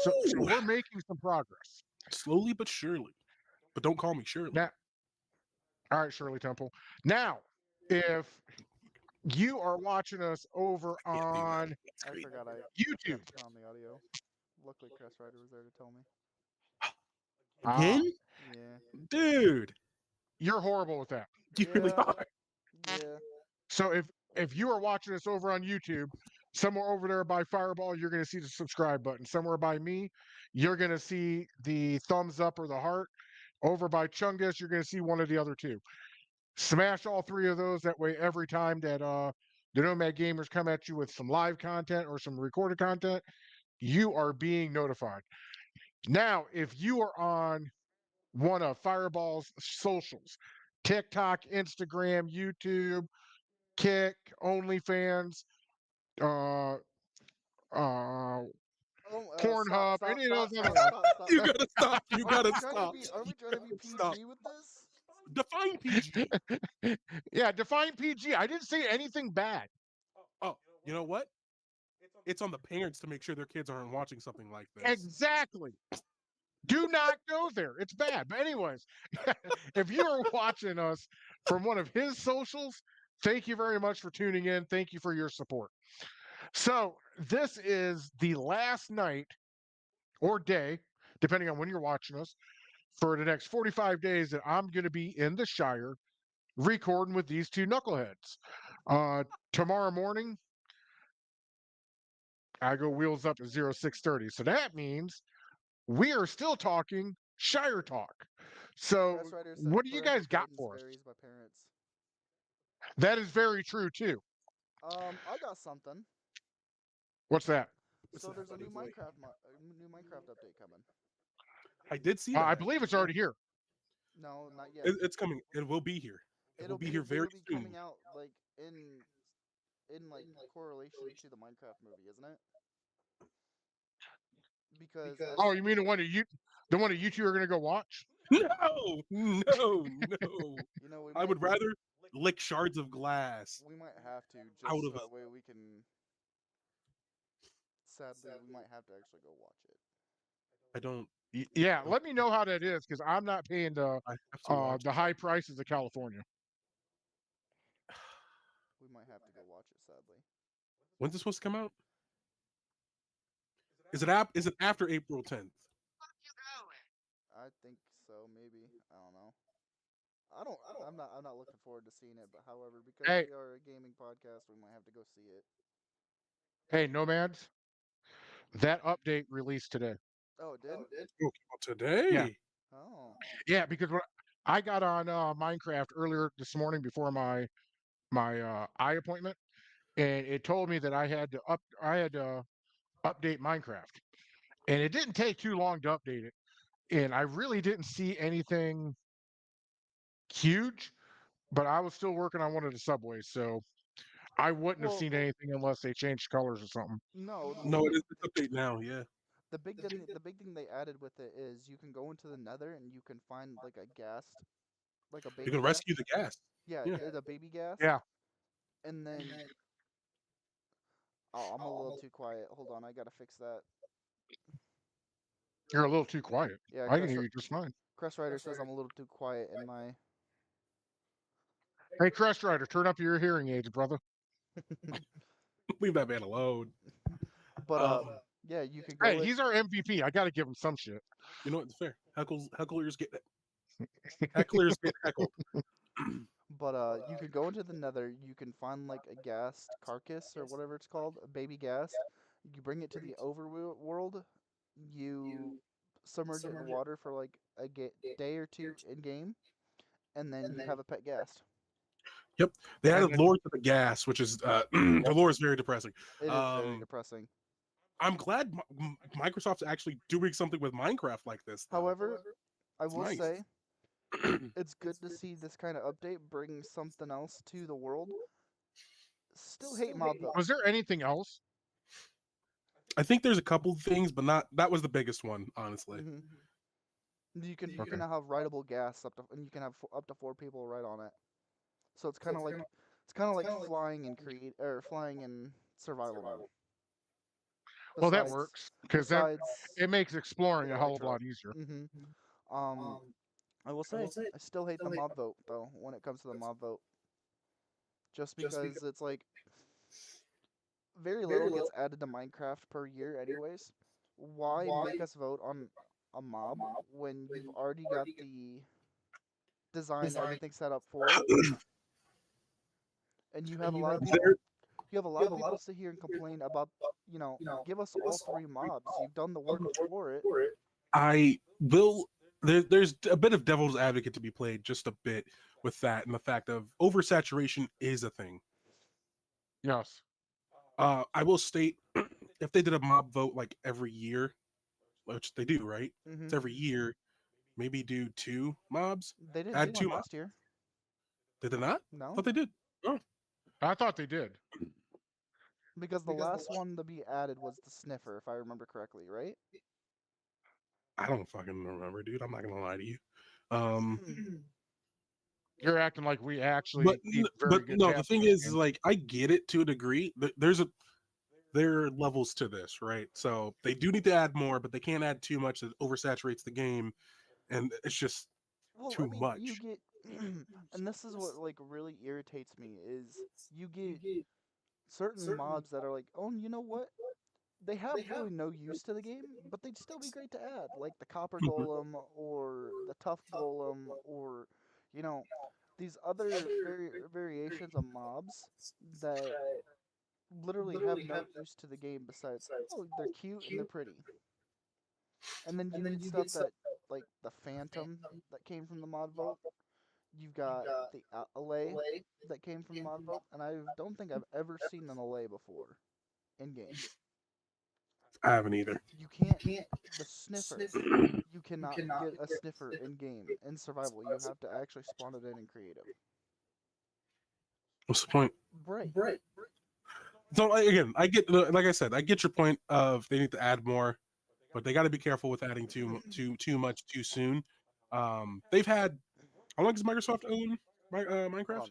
So Woo! we're making some progress. Slowly but surely. But don't call me Shirley. Now, all right, Shirley Temple. Now, if you are watching us over Can't do that. on That's I great. forgot I YouTube, can't turn on the audio. Luckily, Crest Rider was there to tell me. Again? Yeah. Dude, you're horrible with that. you really Yeah. are. Yeah. So if you are watching us over on YouTube, somewhere over there by Fireball, you're going to see the subscribe button. Somewhere by me, you're going to see the thumbs up or the heart. Over by Chungus, you're going to see one of the other two. Smash all three of those. That way, every time that the Nomad Gamers come at you with some live content or some recorded content, you are being notified. Now, if you are on one of Fireball's socials, TikTok, Instagram, YouTube, Kick, OnlyFans, uh, Stop, Pornhub, stop, any of stop, those other. stop, stop, stop. You gotta stop. You Are gotta we trying to stop. be? Are we trying to be Stop. PG with this? Define PG. Yeah, define PG. I didn't say anything bad. Oh, you know what? It's on the parents to make sure their kids aren't watching something like this. Exactly. Do not go there. It's bad. But anyways, if you are watching us from one of his socials, thank you very much for tuning in. Thank you for your support. So this is the last night or day, depending on when you're watching us, for the next 45 days that I'm going to be in the Shire recording with these two knuckleheads. Tomorrow morning, I go wheels up at 0630. So that means we are still talking Shire talk. So Crest Rider said what do you parental guys got guidance for us? varies by parents. That is very true too. I got something. What's that? So there's a new Minecraft update coming. I did see that. I believe it's already here. No, not yet. It's coming. It will be here. It will be here very It'll be soon. coming out like in like correlation to the Minecraft movie, isn't it? Because Oh, you mean the one that you two are gonna go watch? No, no, no. you know, I would rather lick shards of glass we might have to just out so of that way we can. Sadly, we might have to actually go watch it. I don't. Yeah, let me know how that is because I'm not paying I have to watch. the high prices of California. We might have to go watch it. Sadly, When's it supposed to come out? Is it after April 10th? I think so. Maybe I don't know. I'm not looking forward to seeing it. But however, because Hey. we are a gaming podcast, we might have to go see it. Hey, Nomads, that update released today. Oh, it did. Oh, today? Yeah. Oh. Yeah, because when I got on Minecraft earlier this morning before my eye appointment, and it told me that I had to update Minecraft, and it didn't take too long to update it, and I really didn't see anything huge, but I was still working on one of the subways, so I wouldn't have Well, seen anything unless they changed colors or something. no. No, it is it's update now. Yeah. The big thing they added with it is you can go into the Nether and you can find like a ghast, like a baby. You can ghast. rescue the gas. Yeah, Yeah. the baby ghast. Yeah. And then. Oh, I'm a little too quiet. Hold on, I gotta fix that. You're a little too quiet. Yeah, I can hear you just fine. Crest Rider says I'm a little too quiet in my. Hey, Crest Rider, turn up your hearing aids, brother. Leave that man alone. But yeah, you could go. Hey, he's our MVP. I got to give him some shit. You know what? It's fair. Hecklers get heckled. But you could go into the Nether. You can find like a ghast carcass or whatever it's called, a baby ghast. You bring it to the overworld. You submerge it in the water for like a day or two in game, and then you have a pet ghast. Yep, they added lore to the gas, which is the lore is very depressing. It is very depressing. I'm glad Microsoft's actually doing something with Minecraft like this. Though. However, I will nice. say it's good to see this kind of update bring something else to the world. Still hate mob though. Was there anything else? I think there's a couple things, but not that was the biggest one, honestly. You can now have rideable gas and you can have up to 4 people ride on it. So it's kind of like flying in flying in survival mode. Well, that Besides, works because then besides, it makes exploring a hell of a lot easier. hmm I will say I still hate the mob vote though when it comes to the mob vote, just because it's like very little gets added to Minecraft per year, anyways. Why make us vote on a mob when you've already got the design and everything set up for it, and you have a lot of people. There, You have a lot of people sit here and complain about, give us all three mobs. You've done the work for it. I will. There's a bit of devil's advocate to be played, just a bit with that, and the fact of oversaturation is a thing. Yes. I will state if they did a mob vote like every year, which they do, right? hmm It's every year. Maybe do 2 mobs. They didn't do Add one 2 mobs. last year. Did they not? I No, thought they did. Oh, I thought they did. because the last one to be added was the sniffer, if I remember correctly, right? I don't fucking remember, dude. I'm not gonna lie to you. Um, You're acting like we but actually keep but very good no, the tabs on thing this is game. like I get it to a degree. There are levels to this, right? So they do need to add more, but they can't add too much that oversaturates the game, and it's just Well, I too mean, you much. get, and this is what like really irritates me is you get certain mods that are like, oh, you know what? They have really no use to the game, but they'd still be great to add, like the copper Mhm. golem or the tough golem or, you know, these other variations of mobs that literally have no use to the game besides, oh, they're cute and they're pretty. And then you get stuff that, like the Phantom that came from the mod vote. You've got the Allay that came from the mod vote, and I don't think I've ever seen an Allay before in game. I haven't either. You can't. The Sniffer. You cannot get a Sniffer in game. In survival, you have to actually spawn it in creative. What's the point? Right. So again, I get like I said, I get your point of they need to add more, but they got to be careful with adding too much too soon. They've had how long does Microsoft own Hold Minecraft? on.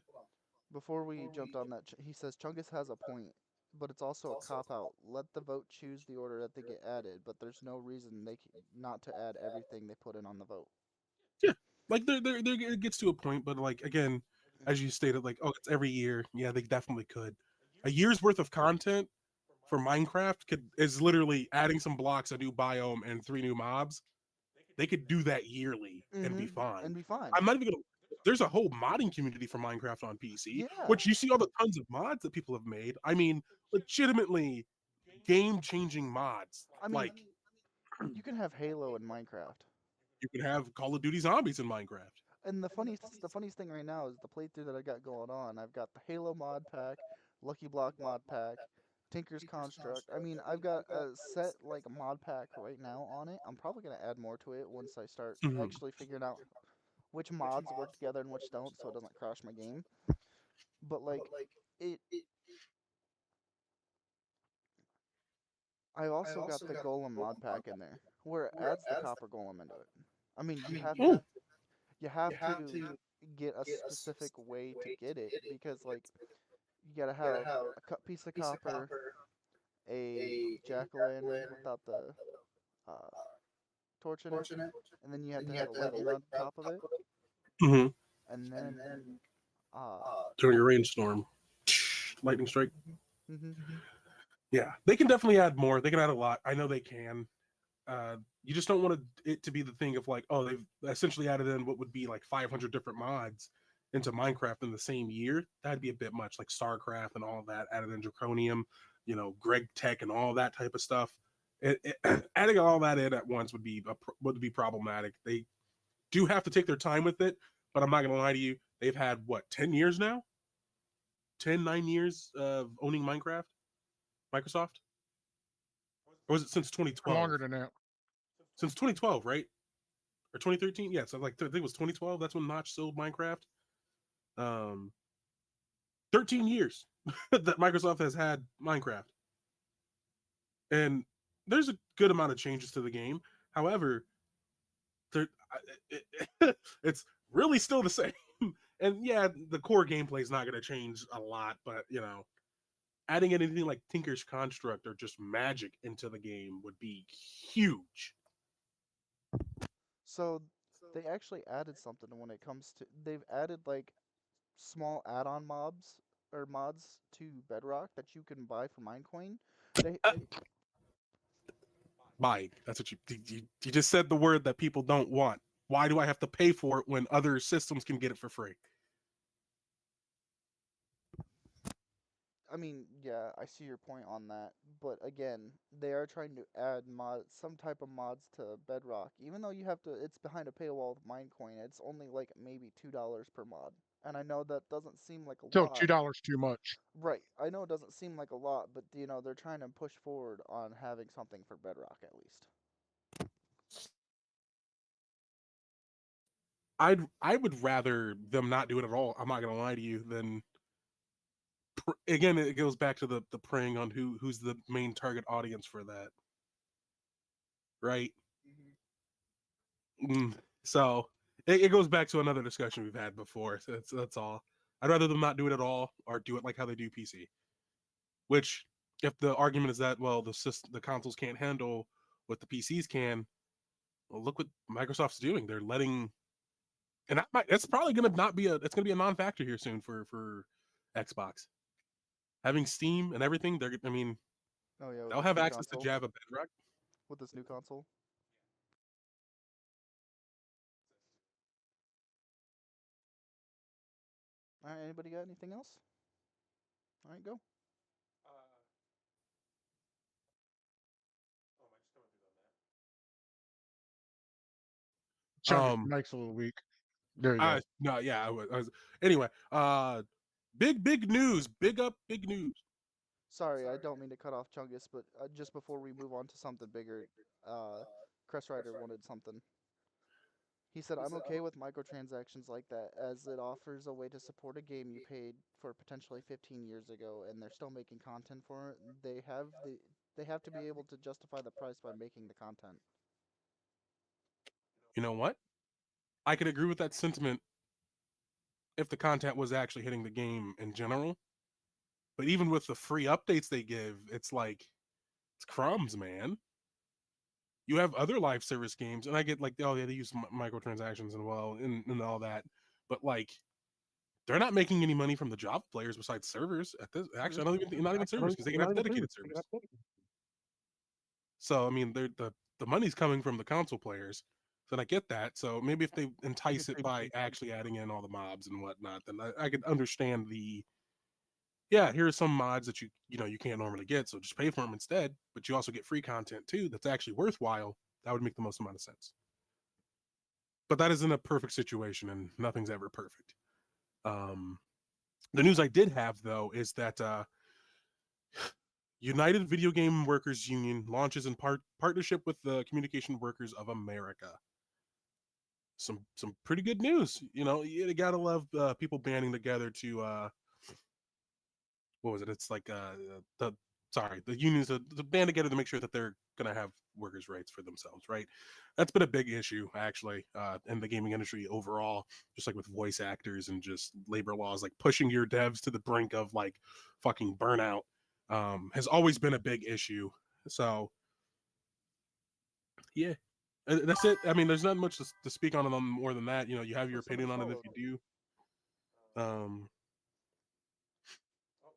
Before we jumped on that, he says Chungus has a point, but it's also a cop out. Let the vote choose the order that they get added, but there's no reason not to add everything they put in on the vote. Yeah, like it gets to a point, but like again, as you stated, like oh, it's every year. Yeah, they definitely could. A year's worth of content for Minecraft is literally adding some blocks, a new biome, and 3 new mobs. They could do that yearly and be fine. And be fine. I'm not even gonna. There's a whole modding community for Minecraft on PC, Yeah. which you see all the tons of mods that people have made. I mean, legitimately game-changing mods. I mean, Like you can have Halo in Minecraft. you can have Call of Duty Zombies in Minecraft. And the funniest thing right now is the playthrough that I got going on. I've got the Halo mod pack, Lucky Block mod pack, Tinker's Construct. I mean, I've got a set like a mod pack right now on it. I'm probably gonna add more to it once I start Mhm. actually figuring out which mods work together and which don't, so it doesn't crash my game. But like, it. I also got the Golem mod pack in there, where it adds the Copper Golem into it. I mean, Oh, you have to get a specific way to get it because like you gotta have a piece of copper, a jack o' lantern without the uh, torch in it, and then you have to have a lightning rod on top of it, mm-hmm. and then uh, During a rainstorm, lightning strike. mhm. Yeah, they can definitely add more. They can add a lot. I know they can. You just don't want it to be the thing of like, oh, they've essentially added in what would be like 500 different mods into Minecraft in the same year. That'd be a bit much, like StarCraft and all of that added in Draconium, Greg Tech and all that type of stuff. Adding all that in at once would be problematic. They do have to take their time with it, but I'm not gonna lie to you. They've had what 10 years now, 9 years of owning Microsoft, or was it since 2012? Longer than that. Since 2012, right? Or 2013? Yeah, so like I think it was 2012. That's when Notch sold Minecraft. Um, 13 years that Microsoft has had Minecraft, and there's a good amount of changes to the game. However, there it's really still the same. And yeah, the core gameplay is not going to change a lot, but adding anything like Tinker's Construct or just magic into the game would be huge. So they actually added something when it comes to they've added like small add-on mobs or mods to Bedrock that you can buy for Minecoin. They Mike, that's what you just said the word that people don't want. Why do I have to pay for it when other systems can get it for free? I mean, yeah, I see your point on that, but again, they are trying to add some type of mods to Bedrock. Even though you have to, it's behind a paywall with Minecoin. It's only like maybe $2 per mod, and I know that doesn't seem like a Still lot. $2 too much. Right, I know it doesn't seem like a lot, but they're trying to push forward on having something for Bedrock at least. I would rather them not do it at all. I'm not gonna lie to you. Than again, it goes back to the preying on who's the main target audience for that, right? Mm, so it goes back to another discussion we've had before. So that's all. I'd rather them not do it at all or do it like how they do PC. Which, if the argument is that well the consoles can't handle what the PCs can, well look what Microsoft's doing. They're letting and that's probably gonna not be it's gonna be a non-factor here soon for Xbox. Having Steam and everything, I mean, Oh yeah, with they'll this have new access to console. Java Bedrock. With this new console. All right, anybody got anything else? All right, go. Chungus, Um, Mike's a little weak. There you go. no, yeah, I was anyway. Big news, big news. Sorry, I don't mean to cut off Chungus, but just before we move on to something bigger, Crest Rider wanted something. He said, I'm okay with microtransactions like that, as it offers a way to support a game you paid for potentially 15 years ago, and they're still making content for it. They have to be able to justify the price by making the content. You know what? I could agree with that sentiment if the content was actually hitting the game in general. But even with the free updates they give, it's like it's crumbs, man. You have other live service games, and I get like, oh yeah, they use microtransactions and well and all that, but like they're not making any money from the Java players besides servers. At this, actually, I don't even not even servers because they can have dedicated servers. So I mean, the money's coming from the console players. So I get that. So maybe if they entice it by actually adding in all the mobs and whatnot, then I could understand the yeah. Here are some mods that you can't normally get, so just pay for them instead. But you also get free content too that's actually worthwhile. That would make the most amount of sense. But that isn't a perfect situation, and nothing's ever perfect. Um, the news I did have though is that United Video Game Workers Union launches in partnership with the Communication Workers of America. Some pretty good news. You gotta love people banding together to what was it? It's like the unions to band together to make sure that they're gonna have workers' rights for themselves, right? That's been a big issue actually in the gaming industry overall, just like with voice actors and just labor laws, like pushing your devs to the brink of like fucking burnout has always been a big issue. So yeah, that's it. I mean, there's not much to speak on more than that. You have your Somebody opinion on it if followed me. you do.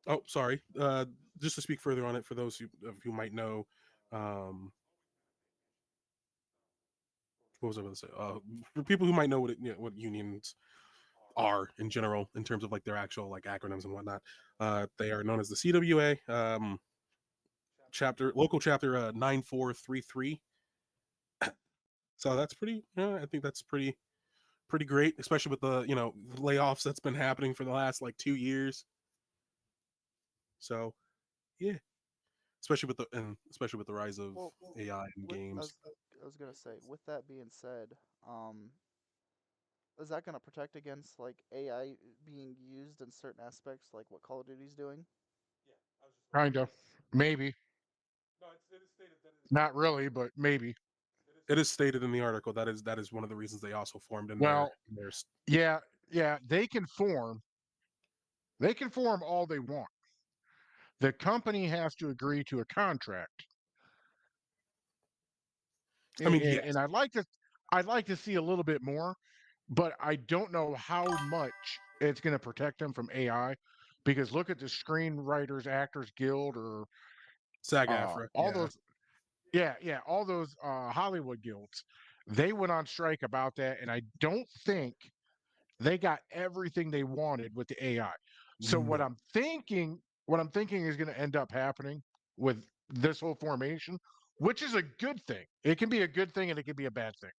Oh, sorry. Just to speak further on it for those who might know, um, what was I going to say? For people who might know what unions are in general in terms of like their actual like acronyms and whatnot, they are known as the CWA, local chapter 9433. So that's pretty. I think that's pretty great, especially with the layoffs that's been happening for the last like 2 years. So yeah, especially with the rise of Well, AI in with games. I was gonna say, with that being said, is that gonna protect against like AI being used in certain aspects, like what Call of Duty's doing? Kind of. Maybe. It is stated that Not really, but maybe. it is stated in the article that is one of the reasons they also formed in Well, their yeah, yeah, they can form. They can form all they want. the company has to agree to a contract. I mean, And yes, I'd like to see a little bit more, but I don't know how much it's going to protect them from AI, because look at the Screenwriters Actors Guild, or SAG-AFTRA, all yeah. those, yeah, all those Hollywood guilds. They went on strike about that, and I don't think they got everything they wanted with the AI. So what No. I'm thinking, is going to end up happening with this whole formation, which is a good thing. It can be a good thing and it can be a bad thing.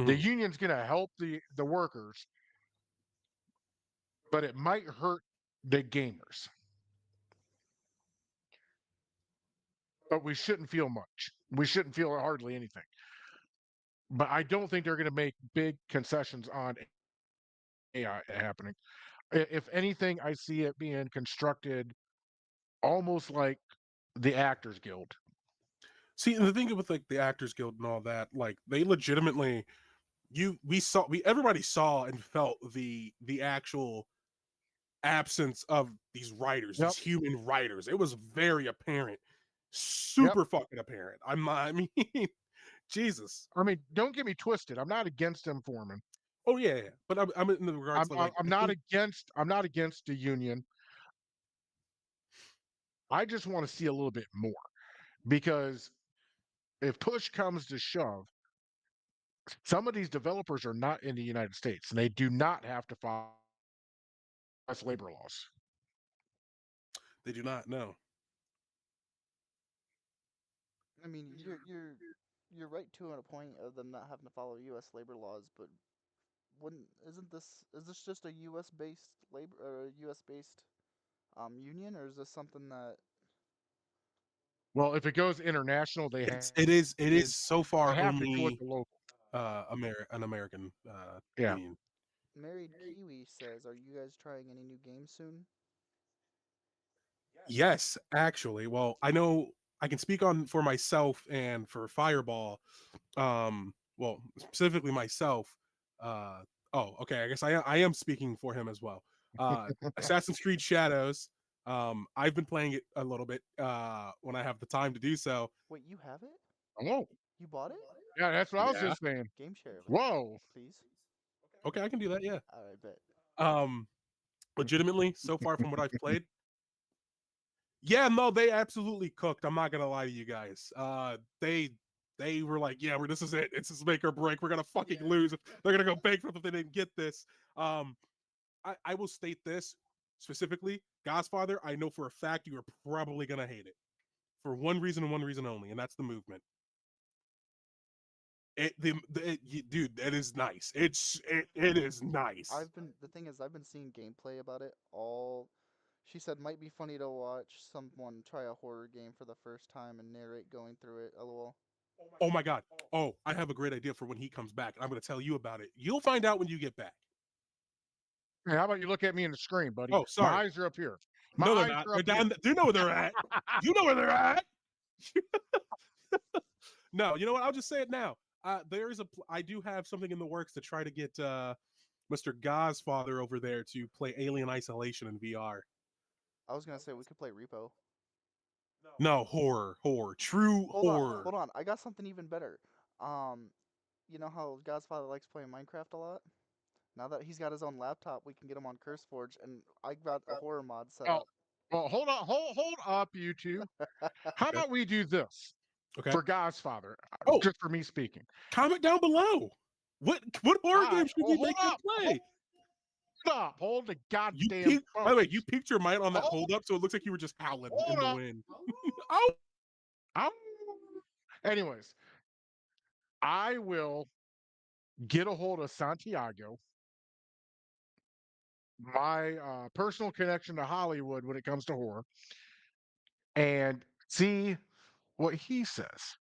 The Mhm. union's going to help the workers, but it might hurt the gamers. But we shouldn't feel much. We shouldn't feel hardly anything. But I don't think they're going to make big concessions on AI happening. If anything, I see it being constructed almost like the Actors Guild. See, and the thing with like the Actors Guild and all that, like they legitimately, everybody saw and felt the actual absence of these writers, Yep. these human writers. It was very apparent, Yep. super fucking apparent. I mean, Jesus. I mean, don't get me twisted. I'm not against them forming. Oh yeah, yeah. But I'm in the regards I'm to I'm like I'm I not think against the union. I just want to see a little bit more, because if push comes to shove, some of these developers are not in the United States and they do not have to follow US labor laws. they do not know. I mean, you're right to a point of them not having to follow U.S. labor laws, but wouldn't isn't this is this just a U.S. based labor or U.S. based union, or is this something that Well, if it goes international, It is so they far have to do it only the local. an American Yeah. union. Married Kiwi says, "Are you guys trying any new games soon?" Yes, actually. Well, I know I can speak on for myself and for Fireball. Well, specifically myself. Uh, oh, okay. I guess I am speaking for him as well. Assassin's Creed Shadows. I've been playing it a little bit when I have the time to do so. Wait, you have it? Oh, You bought it? yeah, that's what I was Yeah. just saying. Game share, Whoa. please. Okay, I can do that. Yeah. All right, bet. Um, legitimately, so far from what I've played, yeah, no, they absolutely cooked. I'm not gonna lie to you guys. They were like, yeah, this is it. It's just make or break. We're gonna fucking lose. They're gonna go bankrupt if they didn't get this. Um, I will state this specifically, Godfather. I know for a fact you are probably gonna hate it for one reason and one reason only, and that's the movement. Dude, that is nice. It is nice. The thing is, I've been seeing gameplay about it all. She said might be funny to watch someone try a horror game for the first time and narrate going through it. LOL. Oh my god. Oh, I have a great idea for when he comes back. I'm gonna tell you about it. You'll find out when you get back. Hey, how about you look at me in the screen, buddy? Oh, My sorry. eyes are up here. My No, they're eyes not. are They're up here. down. Do you know where they're at? You know where they're at. No, you know what? I'll just say it now. There is I do have something in the works to try to get Mr. Godfather over there to play Alien Isolation in VR. I was gonna say we could play Repo. No, horror, true horror. Hold on. I got something even better. Um, you know how God's father likes playing Minecraft a lot? Now that he's got his own laptop, we can get him on CurseForge, and I got a horror mod set Oh, up. well, hold on, hold up, you two. How Okay. about we do this Okay. for Godfather, Oh, just for me speaking? comment down below. What All horror right, game should well, we make him play? hold the You goddamn peeked. By the way, you phones. peeked your mic on that Hold, hold up, so it looks like you were just howling in hold the up. wind. Oh, I'm, anyways, I will get a hold of Santiago, my personal connection to Hollywood when it comes to horror, and see what he says.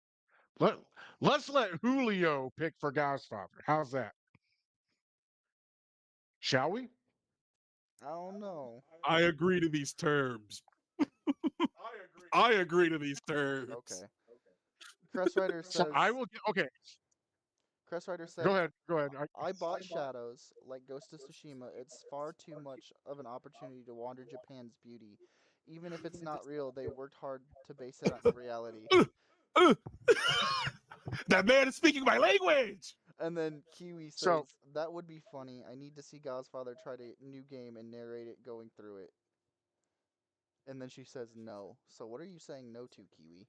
Let let's let Julio pick for Godfather. How's that? Shall we? I don't know. I agree to these terms. I agree to these terms. Okay. Cresswriter So I says. will get. Okay, Cresswriter go said, ahead. Go ahead. I bought Shadows, like Ghost of Tsushima. It's far too much of an opportunity to wander Japan's beauty. even if it's not real, they worked hard to base it on reality. Uh, that man is speaking my language. And then Kiwi So says, "That would be funny. I need to see Godfather try to new game and narrate it going through it." And then she says no. So what are you saying no to, Kiwi?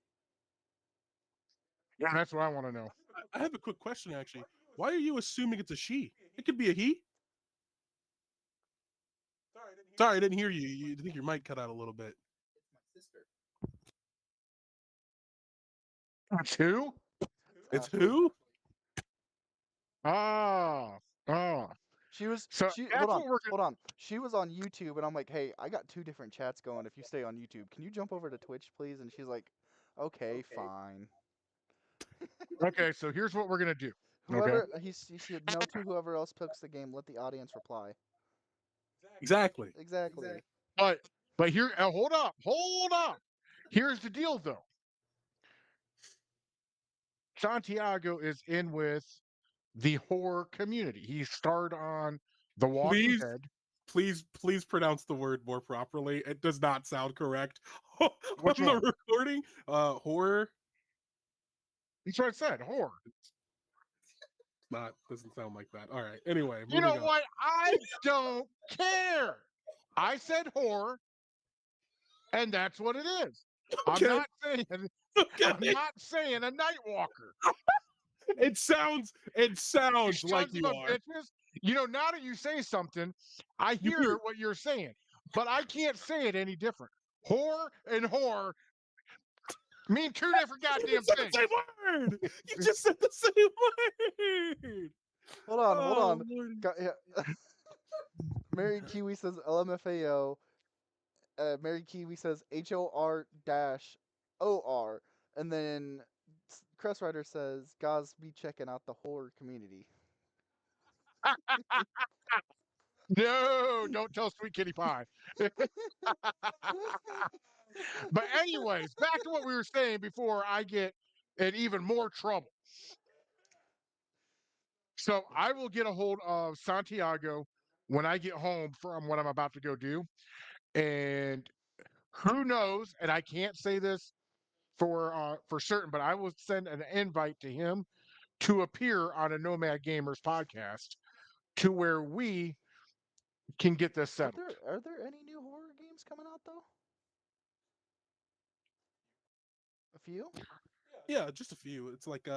yeah, that's what I want to know. I have a quick question actually. Why are you assuming it's a she? It could be a he. Sorry, I didn't hear you. You I think your mic cut out a little bit. It's who? It's Ashley. who? Ah, ah. So She that's what we're hold on. She was on YouTube and I'm like, "Hey, I got two different chats going if you stay on YouTube. Can you jump over to Twitch, please?" And she's like, "Okay, fine." gonna. Okay, so here's what we're gonna do. Okay. Whoever he said no to whoever else picks the game, let the audience reply. Exactly. Exactly. But here, hold up. Here's the deal, though. Santiago is in with the horror community. He starred on The Walking Please, Dead. please pronounce the word more properly. It does not sound correct Which on one? the recording. Horror. That's what I said. Horror. Not doesn't sound like that. All right. Anyway, You know moving on. what? I don't care. I said horror, and that's what it is. I'm Okay. not saying I'm Okay. not saying a night walker. It sounds You like sons you of are. bitches. You know, now that you say something, I You hear hear. what you're saying, but I can't say it any different. Whore and whore mean two different You goddamn just said the things. same word. You just said the same word. Hold Oh on. Lord. Yeah. Mary Kiwi says LMFAO. Mary Kiwi says HOR-OR. And then Crest Rider says, "Guys, be checking out the horror community." No, don't tell Sweet Kitty Pie. But anyways, back to what we were saying before I get in even more trouble. So I will get a hold of Santiago when I get home from what I'm about to go do. And who knows, and I can't say this for certain, but I will send an invite to him to appear on a Nomad Gamers podcast to where we can get this settled. Are there any new horror games coming out though? A few? Yeah, just a few. It's like if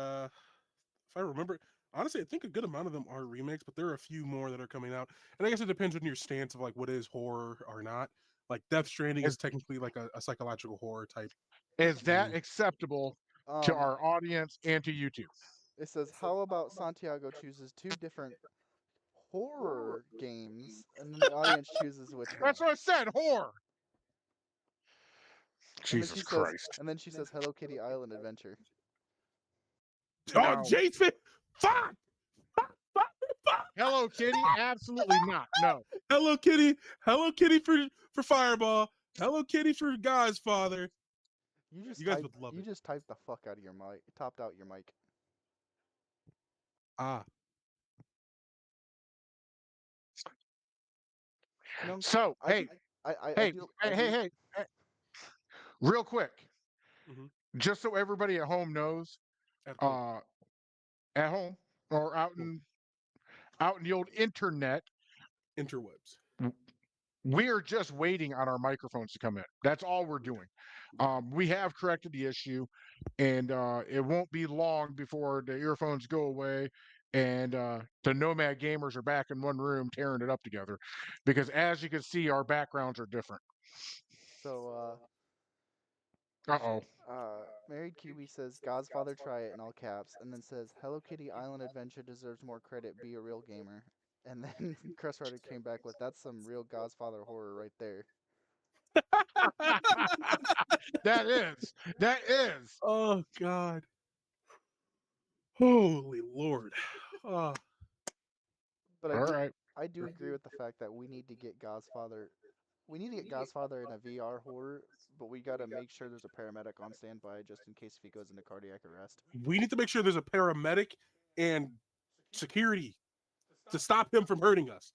I remember, honestly, I think a good amount of them are remakes, but there are a few more that are coming out. And I guess it depends on your stance of like what is horror or not. Like Death Stranding Is, is technically like a psychological horror type is that game. acceptable to Um, our audience and to YouTube? it says, "How about Santiago chooses two different horror games, and then the audience chooses which one?" That's what I said, horror. And then Jesus she says, Christ. "Hello Kitty Island Adventure." Oh, No. Jason! Fuck! Fuck! Fuck! Fuck! Hello Kitty? Absolutely not. No. Hello Kitty! Hello Kitty for Fireball! Hello Kitty for God's Father! You guys would love You it. just typed the fuck out of your mic. Topped out your mic. Ah. You know, So, I hey, do I hey, do hey, I hey, do hey, hey, real quick, Mm-hmm. just so everybody at home knows, At home. uh, at home or Home. out in the old internet, Interwebs. we are just waiting on our microphones to come in. That's all we're doing. We have corrected the issue, and it won't be long before the earphones go away and the Nomad gamers are back in one room tearing it up together. Because as you can see, our backgrounds are different. so Uh oh. Married Kiwi says God's Father try it in all caps, and then says Hello Kitty Island Adventure deserves more credit. Be a real gamer. And then Crest Rider came back with, "That's some real God's Father horror right there." That is. That is. Oh God. Holy Lord. Oh, But All right. I do agree with the fact that we need to get God's Father. We need to get God's Father in a VR horror, but we gotta make sure there's a paramedic on standby just in case if he goes into cardiac arrest. we need to make sure there's a paramedic and security to stop him from hurting us.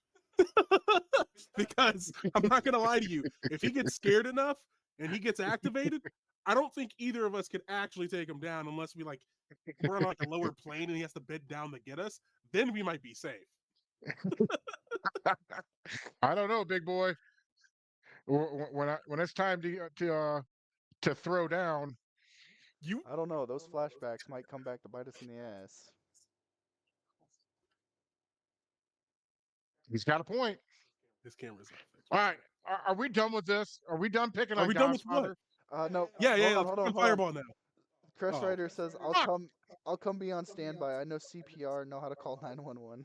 Because I'm not gonna lie to you, if he gets scared enough and he gets activated, I don't think either of us could actually take him down unless we're on like a lower plane and he has to bid down to get us. Then we might be safe. I don't know, big boy. When it's time to throw down, You I don't know. Those flashbacks might come back to bite us in the ass. he's got a point. His camera's not fixed. All right, are we done with this? Are we done picking Are on we done with what? Godfather? No. Yeah. Hold Let's on. fucking fireball now. Crush Oh. Rider says, Fuck! I'll come be on standby. I know CPR, know how to call 911.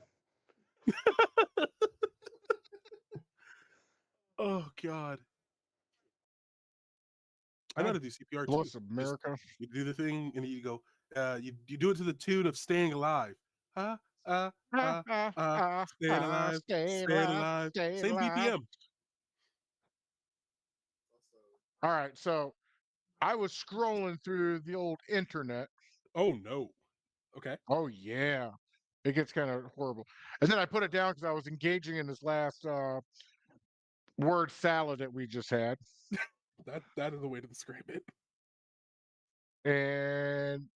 Oh God. I know how to do CPR too. Bless America. You do the thing and you go, you do it to the tune of Staying Alive. Staying alive, Stay staying alive, alive. stay Same alive. BPM. All right, so I was scrolling through the old internet. Oh no. Okay. Oh yeah, it gets kind of horrible. And then I put it down because I was engaging in this last word salad that we just had, That is the way to describe it. and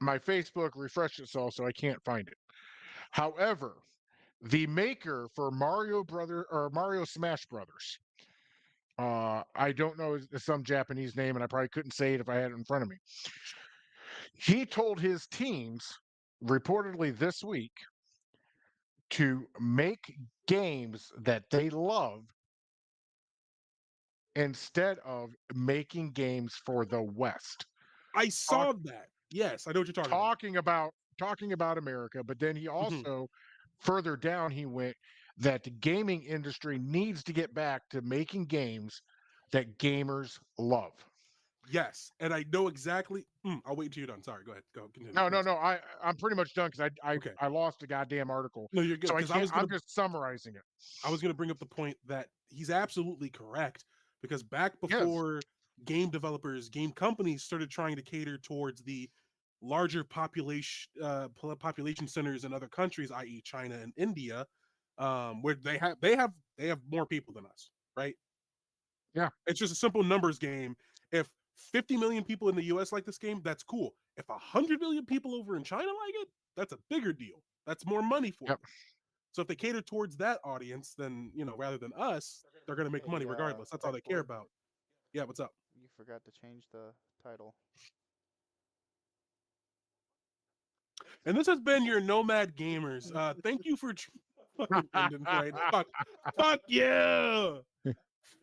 my Facebook refreshed itself, so I can't find it. However, the maker for Mario Smash Brothers, I don't know, it's some Japanese name, and I probably couldn't say it if I had it in front of me. He told his teams reportedly this week to make games that they love instead of making games for the West. I saw that. Yes, I know what you're talking about. Talking about America, but then he Mhm. also further down he went that the gaming industry needs to get back to making games that gamers love. Yes, and I know exactly. I'll wait until you're done. Sorry, go ahead. Go continue. No, no, please. no. I'm pretty much done because Okay. I lost a goddamn article, No, you're good. so I Because can't. I'm just summarizing it. I was gonna bring up the point that he's absolutely correct. Because back Yes. before game developers, game companies started trying to cater towards the larger population centers in other countries, i.e., China and India, where they have more people than us, right? Yeah. It's just a simple numbers game. If 50 million people in the US like this game, that's cool. If 100 million people over in China like it, that's a bigger deal. That's more money for Yep. them. So if they cater towards that audience, then, rather than us, they're going to make money regardless. That's all they care about. Yeah, what's up? You forgot to change the title. And this has been your Nomad Gamers. Thank you for fucking ending right. Fuck you.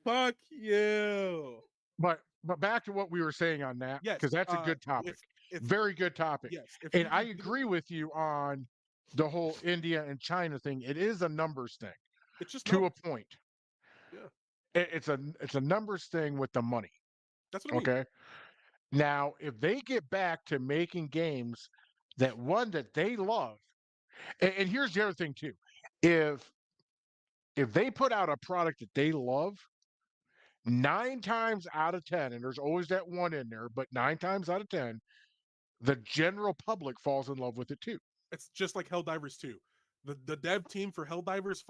Fuck you. But back to what we were saying on that, Yes. because that's a good topic. If Very good topic. yes, if And you I can do- agree with you on the whole India and China thing. It is a numbers thing it's just to numbers. a point. Yeah, It's a numbers thing with the money. that's what I mean. Okay. Now, if they get back to making games that they love, and here's the other thing too, if they put out a product that they love, 9 times out of 10, and there's always that one in there, but 9 times out of 10, the general public falls in love with it too. It's just like Helldivers 2. The dev team for Helldivers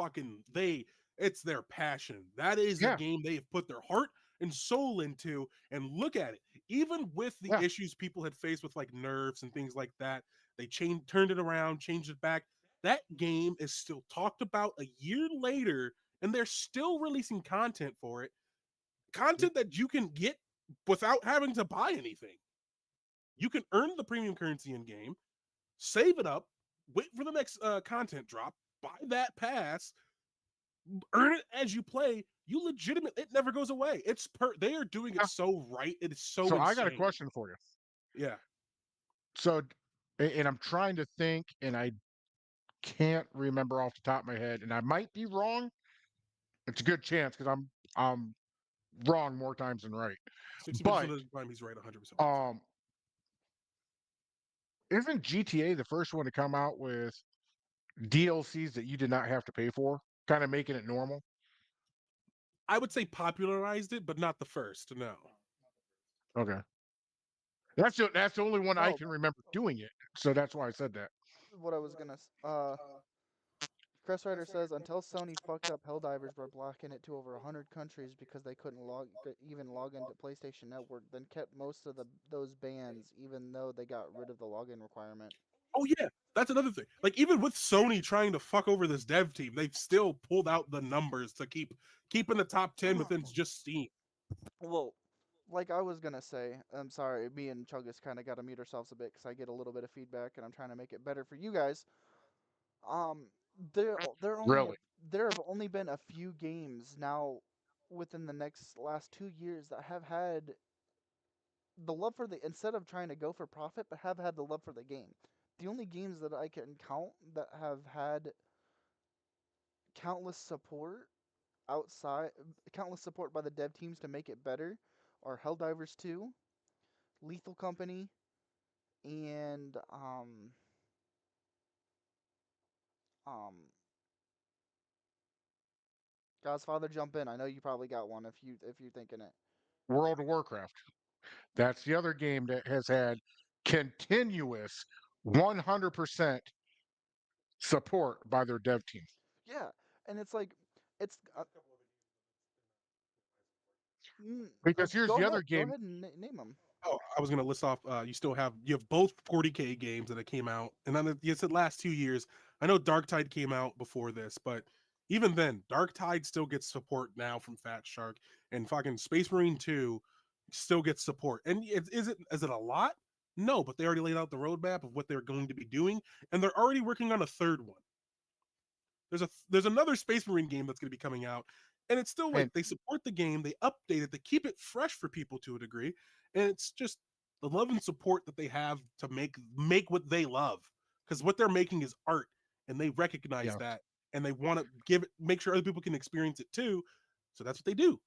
it's their passion. That is a Yeah, game they have put their heart and soul into. And look at it. Even with the yeah, issues people had faced with like nerfs and things like that, they turned it around, changed it back. That game is still talked about a year later, and they're still releasing content for it. Content that you can get without having to buy anything. You can earn the premium currency in game, save it up, wait for the next content drop, buy that pass, earn it as you play. You it never goes away. They are doing it yeah. so right. It is so So I got a insane. question for you. Yeah. So, and I'm trying to think, and I can't remember off the top of my head, and I might be wrong. It's a good chance because I'm wrong more times than right. 60% But of the time he's right 100%. isn't GTA the first one to come out with DLCs that you did not have to pay for, kind of making it normal? I would say popularized it, but not the first. No. Okay, that's the only one I Oh, can remember doing it. So that's why I said that. what I was gonna. Crest Rider says until Sony fucked up Helldivers by blocking it to over 100 countries because they couldn't even log into PlayStation Network, then kept most of those bans even though they got rid of the login requirement. Oh yeah, that's another thing. Like even with Sony trying to fuck over this dev team, they've still pulled out the numbers to keep in the top 10 within just Steam. Well, like I was gonna say, I'm sorry, me and Chuggus kind of got to mute ourselves a bit because I get a little bit of feedback and I'm trying to make it better for you guys. Um, there only Really? there have only been a few games now within the last 2 years that have had the love for the instead of trying to go for profit, but have had the love for the game. The only games that I can count that have had countless support outside, countless support by the dev teams to make it better are Helldivers 2, Lethal Company, and um God's jump in. I know you probably got one if you're thinking it. World of Warcraft. That's the other game that has had continuous 100% support by their dev team. Yeah, and it's like it's Because here's the other go game. ahead and name them. Oh, I was gonna list off. You have both 40K games that have came out, and then you said last 2 years. I know Dark Tide came out before this, but even then, Dark Tide still gets support now from Fat Shark, and fucking Space Marine 2 still gets support. And is it a lot? No, but they already laid out the roadmap of what they're going to be doing, and they're already working on a third one. There's another Space Marine game that's going to be coming out, and it's still like And they support the game, they update it, they keep it fresh for people to a degree, and it's just the love and support that they have to make what they love, because what they're making is art, and they recognize yeah. that, and they want to make sure other people can experience it too, so that's what they do.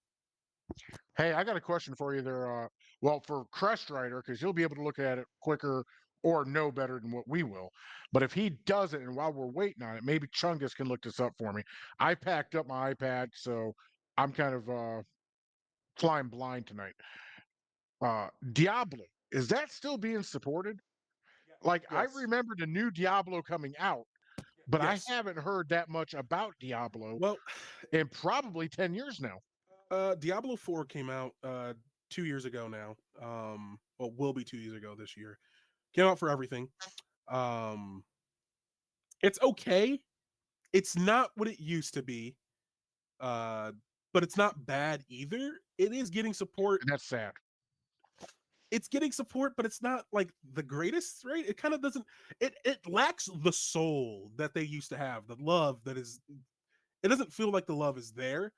Hey, I got a question for you there. Well, for Crest Rider, because you'll be able to look at it quicker or know better than what we will. But if he doesn't, and while we're waiting on it, maybe Chungus can look this up for me. I packed up my iPad, so I'm kind of flying blind tonight. Diablo, is that still being supported? Like, I Yes. remember the new Diablo coming out, but I Yes. haven't heard that much about Diablo Well, in probably 10 years now. Diablo 4 came out 2 years ago now. Well, will be 2 years ago this year. Came out for everything. Um, it's okay. It's not what it used to be, uh, but it's not bad either. It is getting support. And that's sad. It's getting support, but it's not like the greatest, right? It kind of doesn't. It lacks the soul that they used to have, the love that is. It doesn't feel like the love is there.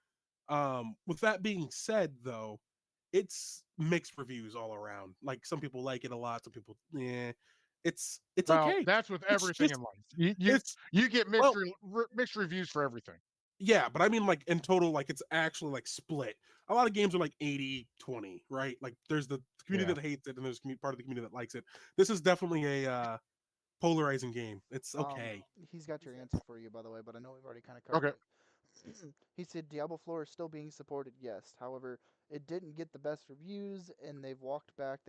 With that being said, though, it's mixed reviews all around. Like some people like it a lot, some people, yeah. It's Well, okay. that's with It's everything just in life. You get well, mixed reviews for everything. yeah, but I mean like in total, like it's actually like split. A lot of games are like 80-20, right? Like there's the community Yeah. that hates it and there's part of the community that likes it. This is definitely a polarizing game. It's Um, okay. he's got your answer for you, by the way, but I know we've already kind of covered Okay. it. He said Diablo 4 is still being supported, yes. However, it didn't get the best reviews, and they've walked back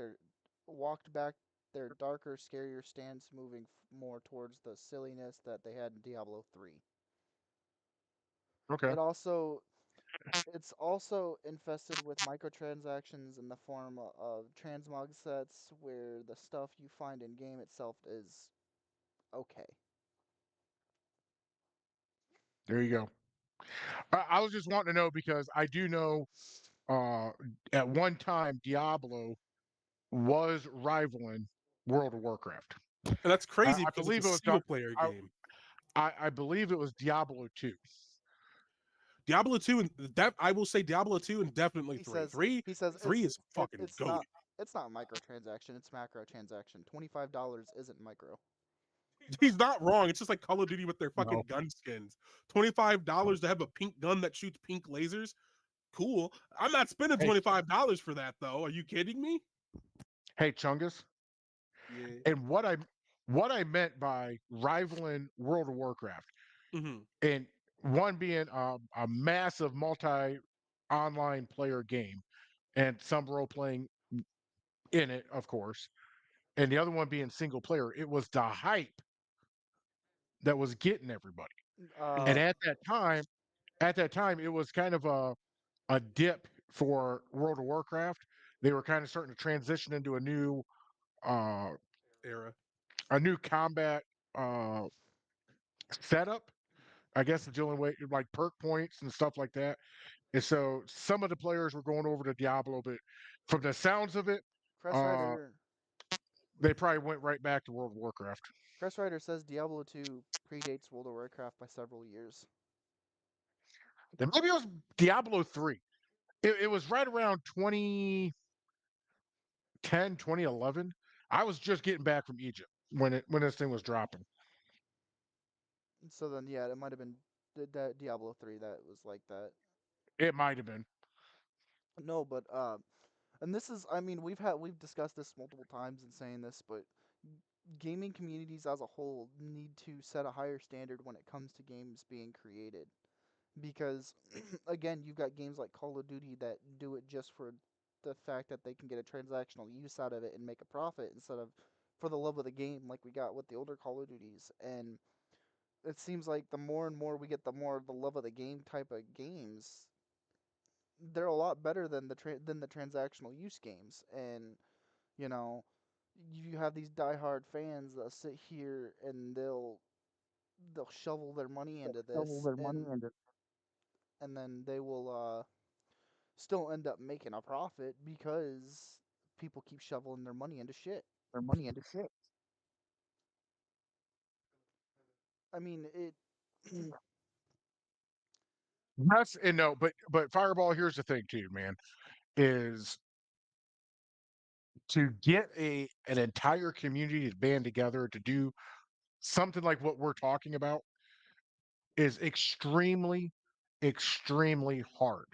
their darker, scarier stance, moving more towards the silliness that they had in Diablo 3. Okay. It also it's also infested with microtransactions in the form of transmog sets, where the stuff you find in game itself is okay. There you go. I was just wanting to know because I do know uh, at one time Diablo was rivaling World of Warcraft. And that's crazy I because it's a believe it was single player I, game. I believe it was Diablo 2. Diablo 2 and that I will say Diablo 2 and definitely He 3. says 3 he says 3 is fucking it's goated. not microtransaction, it's macrotransaction. $25 isn't micro. He's not wrong. It's just like Call of Duty with their No. fucking gun skins. $25 to have a pink gun that shoots pink lasers. Cool. I'm not spending Hey, $25 for that though. Are you kidding me? hey, Chungus. Yeah. And what I meant by rivaling World of Warcraft, Hmm. and one being a massive multi online player game, and some role playing in it, of course, and the other one being single player. It was the hype that was getting everybody. And Uh, at that time, it was kind of a dip for World of Warcraft. They were kind of starting to transition into uh, Era. a new combat uh, setup. I guess it's the only way, like perk points and stuff like that. And so some of the players were going over to Diablo, but from the sounds of it, Crest uh, Rider they probably went right back to World of Warcraft. Crest Rider says Diablo 2 predates World of Warcraft by several years. Then maybe it was Diablo 3. It was right around 2010, 2011. I was just getting back from Egypt when this thing was dropping. So then, yeah, it might have been that Diablo 3 that was like that. It might have been. No, but and this is, I mean, we've discussed this multiple times in saying this, but gaming communities as a whole need to set a higher standard when it comes to games being created. Because again, you've got games like Call of Duty that do it just for the fact that they can get a transactional use out of it and make a profit instead of for the love of the game, like we got with the older Call of Duties. And it seems like the more and more we get, the more the love of the game type of games, they're a lot better than the transactional use games. And you know, you have these diehard fans that sit here and they'll shovel their money into Double this, their money into and then they will still end up making a profit because people keep shoveling their money into shit. their money into shit. I mean, it. Yes and no, but Fireball. Here's the thing, too, man. Is to get an entire community to band together to do something like what we're talking about is extremely, extremely hard.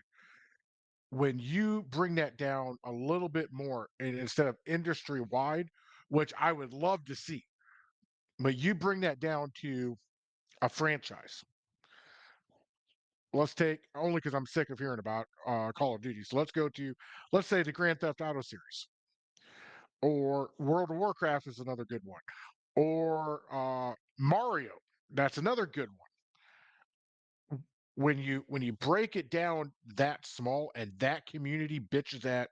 When you bring that down a little bit more, and instead of industry wide, which I would love to see, but you bring that down to a franchise. Let's take only because I'm sick of hearing about Call of Duty. So let's go to, let's say, the Grand Theft Auto series, or World of Warcraft is another good one, or Mario. That's another good one. When you break it down that small and that community bitches at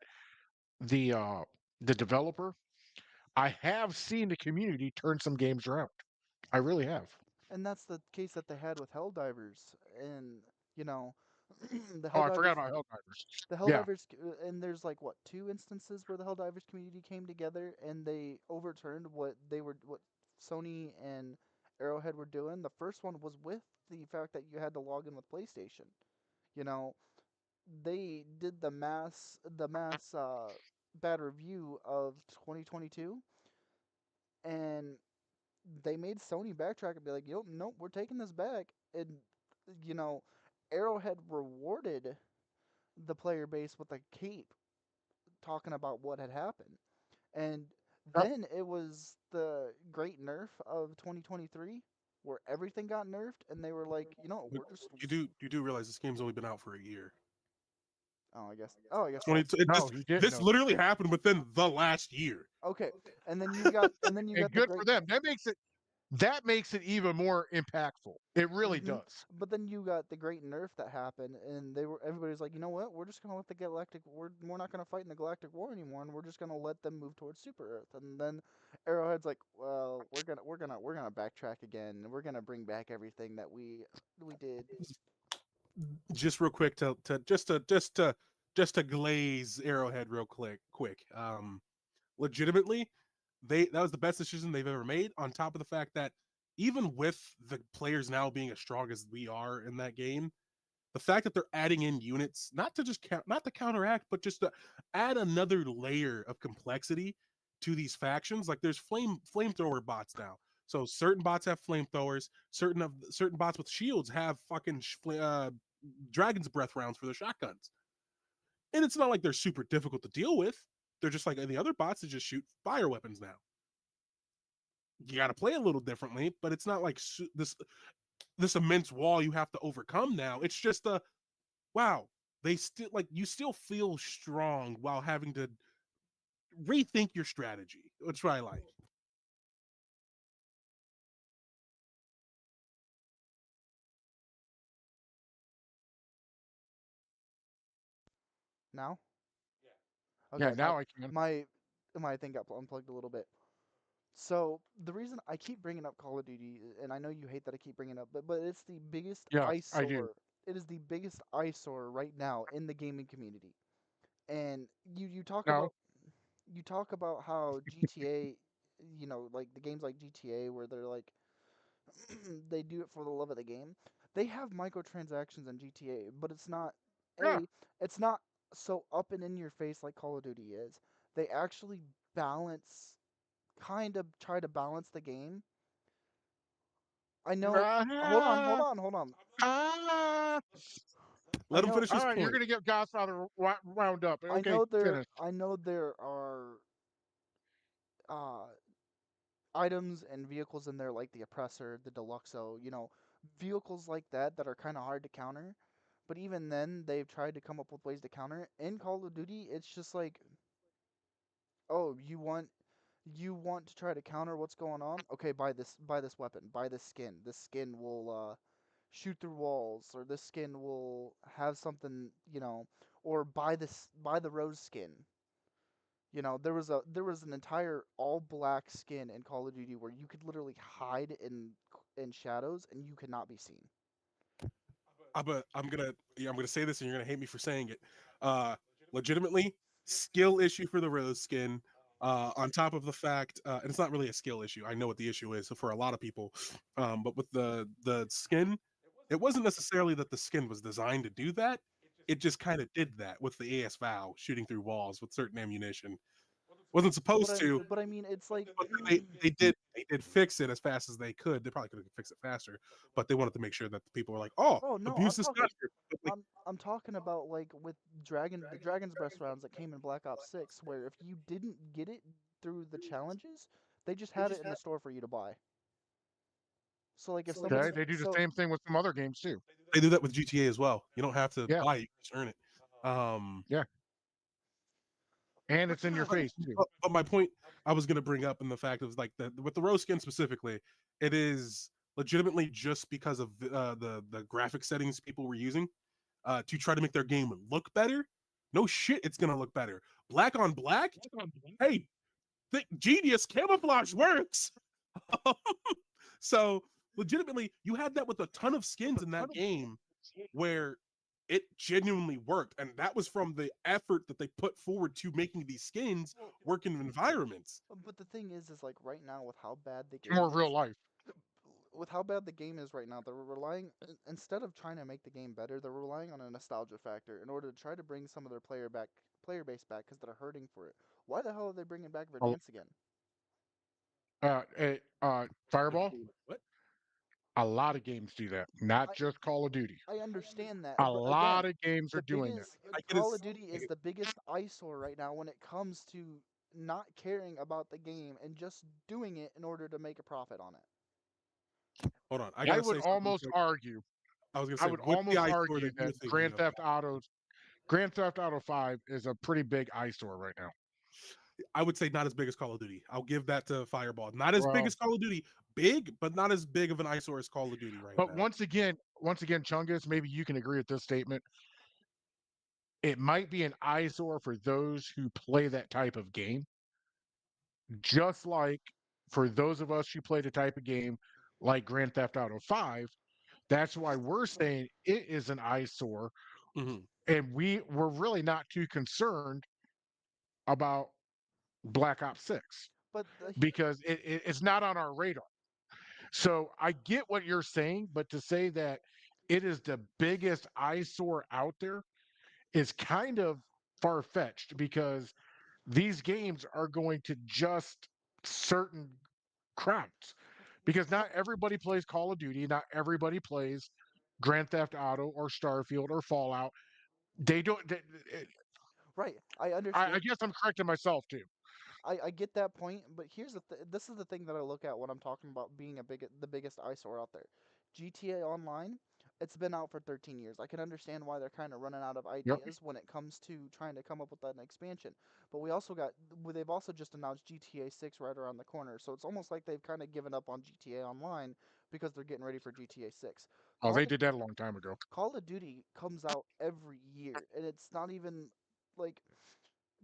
the uh, the developer, I have seen the community turn some games around. I really have. And that's the case that they had with Helldivers, and you know, the Oh, I forgot Helldivers, about Helldivers. the Yeah, Helldivers, and there's like what two instances where the Helldivers community came together and they overturned what Sony and Arrowhead were doing. The first one was with the fact that you had to log in with PlayStation. You know, they did the mass bad review of 2022, and they made Sony backtrack and be like, "Yo, nope, we're taking this back." And you know, Arrowhead rewarded the player base with a cape talking about what had happened. And yep. then it was the great nerf of 2023 where everything got nerfed and they were like, "You know, But we're just you do realize this game's only been out for a year. oh, I guess so." 22. No, you didn't This know. literally happened within the last year. Okay. And then you got And the good for great them. That makes it even more impactful. It really hmm does. But then you got the great nerf that happened, and everybody's like, you know what? We're just gonna let the galactic. We're not gonna fight in the galactic war anymore, and we're just gonna let them move towards Super Earth. And then Arrowhead's like, well, we're gonna backtrack again, and we're gonna bring back everything that we did. Just real quick to glaze Arrowhead real quick. Legitimately, that was the best decision they've ever made. On top of the fact that even with the players now being as strong as we are in that game, the fact that they're adding in units, not to counteract, but just to add another layer of complexity to these factions. Like there's flamethrower bots now. So certain bots have flamethrowers. Certain bots with shields have fucking dragon's breath rounds for their shotguns. And it's not like they're super difficult to deal with. They're just like any other bots that just shoot fire weapons now. You got to play a little differently, but it's not like this immense wall you have to overcome now. It's just a wow. They still like you still feel strong while having to rethink your strategy, which I like. Now? Yeah, Okay, now I can. my my thing got unplugged a little bit. So the reason I keep bringing up Call of Duty, and I know you hate that I keep bringing it up, but it's the biggest Yes, I do. eyesore. It is the biggest eyesore right now in the gaming community. And you talk No, about how GTA, like the games like GTA where they're like they do it for the love of the game. They have microtransactions in GTA, but yeah, a it's not so up and in your face like Call of Duty is. They actually balance kind of try to balance the game. I know. ah, Hold on. ah. I Let him know finish All his right, you're point. gonna get Godfather wound up. I Okay, know there finish. I know there are uh items and vehicles in there like the Oppressor, the Deluxo, vehicles like that are kind of hard to counter. But even then, they've tried to come up with ways to counter it. In Call of Duty, it's just like, oh, you want to try to counter what's going on? Okay, buy this weapon, buy this skin. This skin will shoot through walls, or this skin will have something, or buy the rose skin. There was an entire all black skin in Call of Duty where you could literally hide in shadows and you could not be seen. I'm gonna say this, and you're gonna hate me for saying it. Uh, Legitimately, skill issue for the rose skin. On top of the fact, and it's not really a skill issue. I know what the issue is for a lot of people, but with the skin, it wasn't necessarily that the skin was designed to do that. It just kind of did that with the AS Vow shooting through walls with certain ammunition. Wasn't But supposed I to, but I mean it's like but they did fix it as fast as they could. They probably could have fixed it faster, but they wanted to make sure that the people were like, "Oh, oh no, abuse this feature." But, like, I'm talking about like with the Dragon's Breast rounds that came in Black Ops 6 where if you didn't get it through the challenges, they just had it in the store for you to buy. So like if Okay, somebody they do the so same thing with some other games too. they do that with GTA as well. You don't have to Yeah, buy it; you just earn it. Um, yeah, and it's in your but, face too. but my point I was going to bring up in the fact of like that with the rose skin specifically, it is legitimately just because of the graphic settings people were using to try to make their game look better. No shit, it's gonna look better. Black on black, hey, genius camouflage works. So legitimately, you had that with a ton of skins in that game where it genuinely worked, and that was from the effort that they put forward to making these skins well, work in environments. but the thing is like right now with how bad the It's more game real is, life. right now, they're relying instead of trying to make the game better, they're relying on a nostalgia factor in order to try to bring some of their player base back because they're hurting for it. Why the hell are they bringing back A, Verdansk again? Fireball. What? A lot of games do that, not I just Call of Duty. I understand that, A but lot again, of games are the doing that. biggest I get Call is of Duty is the biggest eyesore right now when it comes to not caring about the game and just doing it in order to make a profit on it. hold on. I I gotta would say something almost quick. argue. I was gonna I say, would what's the almost eyesore argue that you're that thinking of? Grand Theft Auto 5 is a pretty big eyesore right now. I would say not as big as Call of Duty. I'll give that to Fireball. Not as big Well, as Call of Duty. Big, but not as big of an eyesore as Call of Duty right but now. once again, Chungus, maybe you can agree with this statement. It might be an eyesore for those who play that type of game, just like for those of us who play the type of game like Grand Theft Auto 5. That's why we're saying it is an eyesore, Hmm. and we're really not too concerned about Black Ops 6 But because it's not on our radar. So I get what you're saying, but to say that it is the biggest eyesore out there is kind of far fetched because these games are going to just certain crowds. Because not everybody plays Call of Duty, not everybody plays Grand Theft Auto or Starfield or Fallout. They don't. right, I I understand. guess I'm correcting myself too. I get that point, but this is the thing that I look at when I'm talking about being the biggest eyesore out there. GTA Online, it's been out for 13 years. I can understand why they're kind of running out of Yep. ideas when it comes to trying to come up with an expansion. But they've also just announced GTA 6 right around the corner. So it's almost like they've kind of given up on GTA Online because they're getting ready for GTA 6. Oh, Call they of did that a long time ago. Call of Duty comes out every year, and it's not even. like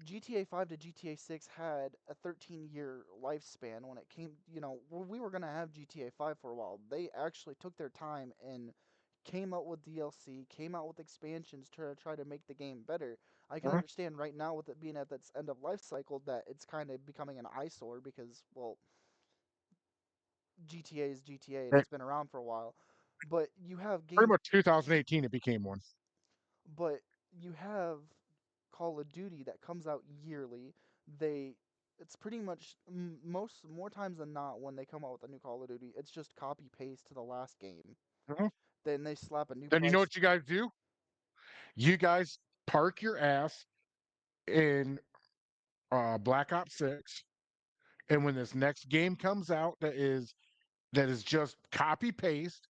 GTA 5 to GTA 6 had a 13-year lifespan when it came, we were going to have GTA 5 for a while. They actually took their time and came out with DLC, came out with expansions to try to make the game better. I can Uh-huh. understand right now with it being at its end of life cycle that it's kind of becoming an eyesore because, well, GTA is GTA and Eh, it's been around for a while. But you have Pretty games much 2018 it became one. but you have Call of Duty that comes out yearly. They it's pretty much most more times than not when they come out with a new Call of Duty, it's just copy paste to the last game. Mhm. Then they slap a new Then you know price. what you guys do? You guys park your ass in Black Ops 6, and when this next game comes out that is just copy paste,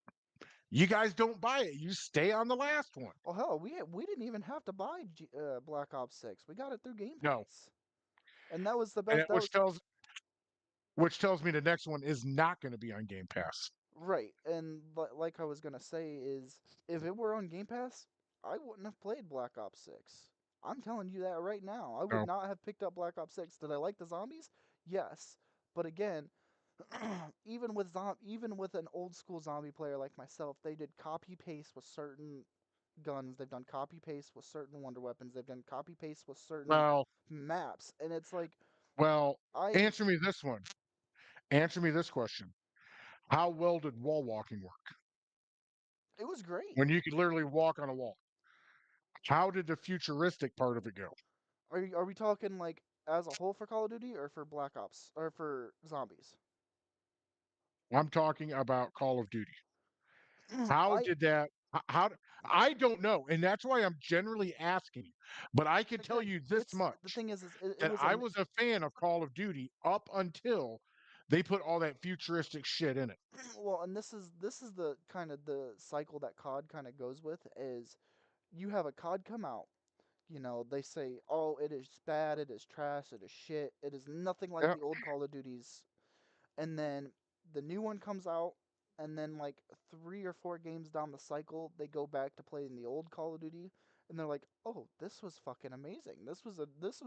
you guys don't buy it. You stay on the last one. Oh hell, we didn't even have to buy Black Ops 6. We got it through Game No, Pass, and that was the and best. That which was tells me the next one is not going to be on Game Pass. right. And like I was gonna say is, if it were on Game Pass, I wouldn't have played Black Ops 6. I'm telling you that right now. I would No. not have picked up Black Ops 6. Did I like the zombies? Yes. But again, even with an old school zombie player like myself, they did copy paste with certain guns. They've done copy paste with certain wonder weapons. They've done copy paste with certain Well, maps. And it's like well, I answer me this one. Answer me this question. How well did wall walking work? it was great. When you could literally walk on a wall. How did the futuristic part of it go? Are we talking like as a whole for Call of Duty or for Black Ops or for zombies? I'm talking about Call of Duty. How I did that? How? I don't know, and that's why I'm generally asking you. But I can tell you this it's the much: thing is it that was I was a fan of Call of Duty up until they put all that futuristic shit in it. well, and this is the kind of the cycle that COD kind of goes with is you have a COD come out. They say, "Oh, it is bad, it is trash, it is shit, it is nothing like Yeah. the old Call of Duties." And then the new one comes out, and then like 3 or 4 games down the cycle, they go back to playing the old Call of Duty, and they're like, "Oh, this was fucking amazing. This was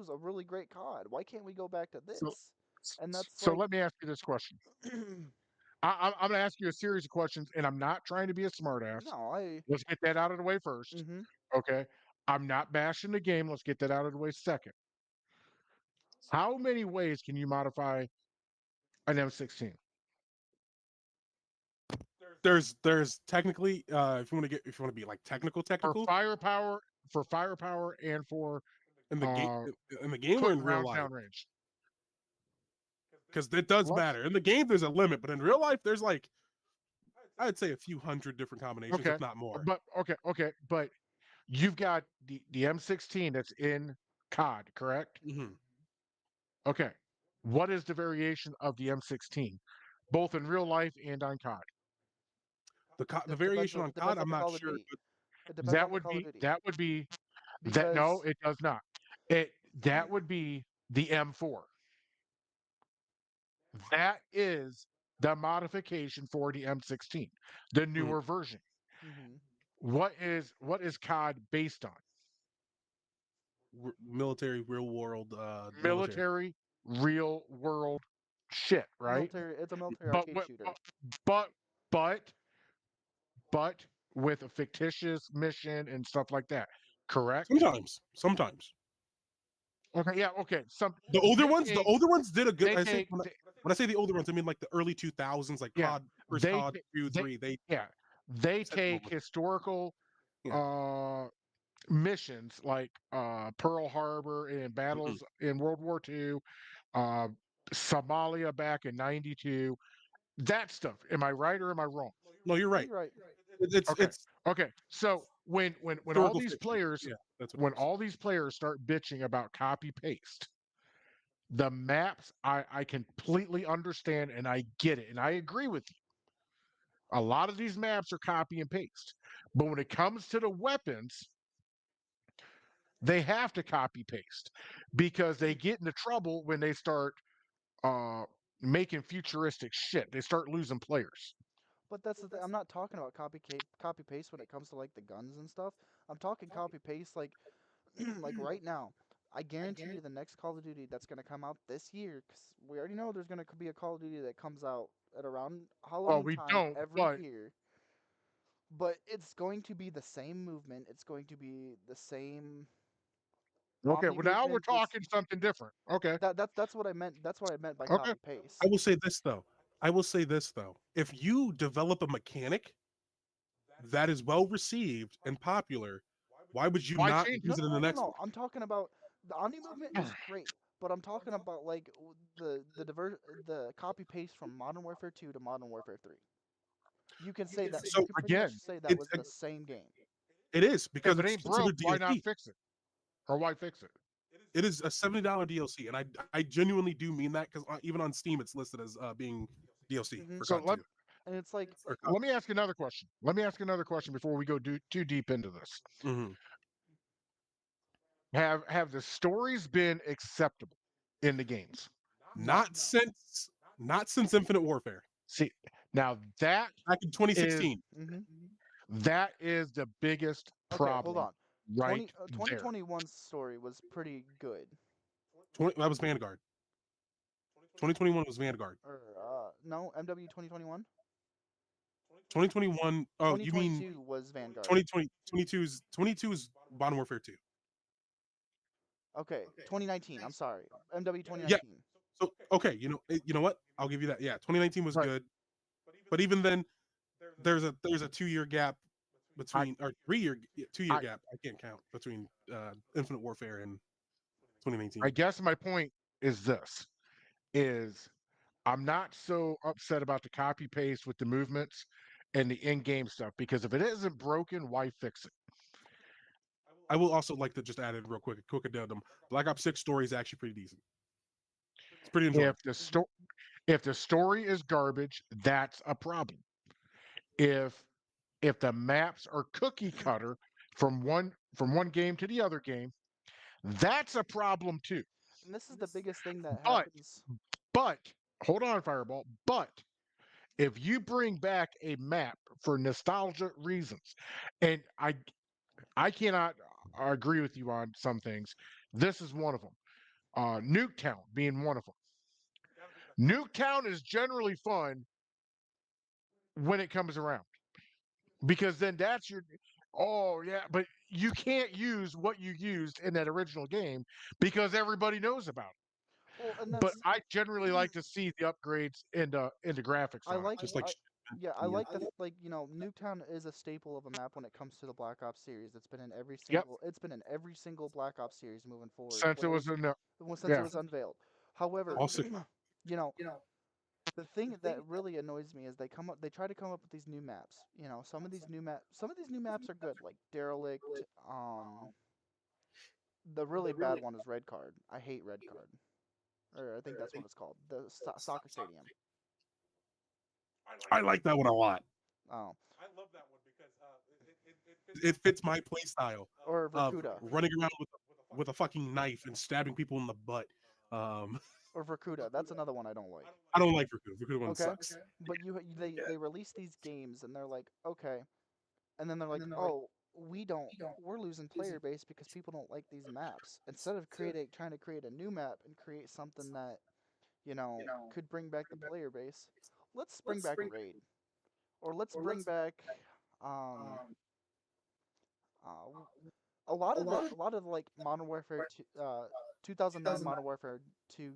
a really great COD. Why can't we go back to So, this?" And that's so like, let me ask you this question. I'm going to ask you a series of questions, and I'm not trying to be a smartass. no, I, Let's get that out of the way first. mm-hmm. Okay. I'm not bashing the game. Let's get that out of the way second. How many ways can you modify an M16? There's technically, if you want to be like For technical firepower, and for in the game, uh in the game or putting in real rounds life, down range. because it does Let's matter. In the game, there's a limit, but in real life, there's like I'd say a few hundred different combinations, okay. if not more. But okay, but you've got the M16 that's in COD, correct? Hmm. Okay. What is the variation of the M16, both in real life and on COD? The It depends variation on on it COD, depends on I'm the not Call of sure, Duty. but It depends That on the would Call of be Duty that would be that no, because it does not. That would be the M4. That is the modification for the M16, the mm, newer version. hmm What is COD based on? military, real world, military. Military, real world shit, right? military. It's a military But arcade what- shooter. but but but with a fictitious mission and stuff like that. Correct? Sometimes. Okay, yeah, okay. The older ones did a good. They I say take when I say the older ones, I mean like the early 2000s, like yeah, COD, first they COD, ta- two, they three. They yeah, they sent them take over. historical Yeah. uh missions like Pearl Harbor and Hmm. battles in World War II, uh Somalia back in 92, that stuff. Am I right or am I wrong? No, you're No, right. you're right. Okay. It's Okay. So when all historical these fiction. players Yeah, that's what it when is. all these players start bitching about copy paste, the maps I completely understand and I get it and I agree with you. A lot of these maps are copy and paste. But when it comes to the weapons, they have to copy paste because they get into trouble when they start uh making futuristic shit. They start losing players. But that's the thing. I'm not talking about copy paste when it comes to like the guns and stuff. I'm talking copy paste like like right now, I guarantee you the next Call of Duty that's going to come out this year, because we already know there's going to be a Call of Duty that comes out at around Well, Halloween we time don't, every but year. But it's going to be the same movement. It's going to be the same okay. omni Well, now we're movement. It's talking something different. Okay. that's what I meant. That's what I meant by Okay. copy I paste. will say this though. I will say this though. If you develop a mechanic that is well received and popular, why would you Why not change No, use no, it in no, the no, next no. one? I'm talking about the omni movement it? is great, but I'm talking about like the copy paste from Modern Warfare 2 to Modern Warfare 3. You can say that you So can pretty much Again, say that it's was the same game. it is if because it it's ain't broke, considered why not DLC. fix it? Or why fix it? It is a $70 DLC, and I genuinely do mean that because even on Steam it's listed as being DLC Hmm. for So COD 2 And it's like, or COD. let me ask another question. Let me ask another question before we go too deep into this. Mhm. Have the stories been acceptable in the games? no. Not since Infinite Warfare See, now that back in is 2016. Hmm. that is the biggest Okay, hold problem on. right there. 2021's story was pretty good. That was Vanguard. 2021 was Vanguard. Or no, MW 2021. 2021. Oh, you mean 2022 was Vanguard. 2020? 22 is Modern Warfare 2. Okay, 2019. I'm sorry, MW Yeah. 2019. So okay, you know what? I'll give you that. Yeah, 2019 was Right. good, but even then, there's a 2 year gap I between or 3 year 2 year I gap. I can't count between Infinite Warfare and 2019. I guess my point is this is I'm not so upset about the copy paste with the movements and the in-game stuff because if it isn't broken, why fix it? I will also like to just add in real quick addendum. Black Ops 6 story is actually pretty decent. It's pretty enjoyable. If the story is garbage, that's a problem. If if the maps are cookie cutter from one game to the other game, that's a problem too. And this is the biggest thing that But happens. but hold on, Fireball. But if you bring back a map for nostalgia reasons, and I cannot agree with you on some things. This is one of them. Nuketown being one of them. Nuketown is generally fun when it comes around because then that's your. Oh yeah, but you can't use what you used in that original game because everybody knows about Well, and it. But that's I generally like to see the upgrades into graphics I on it. like Just like I yeah, I yeah. like like Nuketown is a staple of a map when it comes to the Black Ops series. Yep, It's been in every single Black Ops series moving forward since it was in the since it yeah. was unveiled. However, Also, you know, the thing that really annoys me is they try to come up with these new maps. Some of these new maps are good, like Derelict. The really bad one is Red Card. I hate Red Card, or I think that's what it's called, the soccer stadium. I like that one a lot. Oh, It fits my play style or of Verkuda, running around with a fucking knife and stabbing people in the butt. Um, or Verkuda. That's another one I don't like. I don't like Verkuda. Verkuda one Okay, sucks. but they release these games and they're like, okay, and then they're like, oh, we're losing player base because people don't like these maps. Instead of trying to create a new map and create something that could bring back the player base, let's bring back Raid, or let's bring back um uh, a lot of like Modern Warfare 2009 Modern Warfare 2,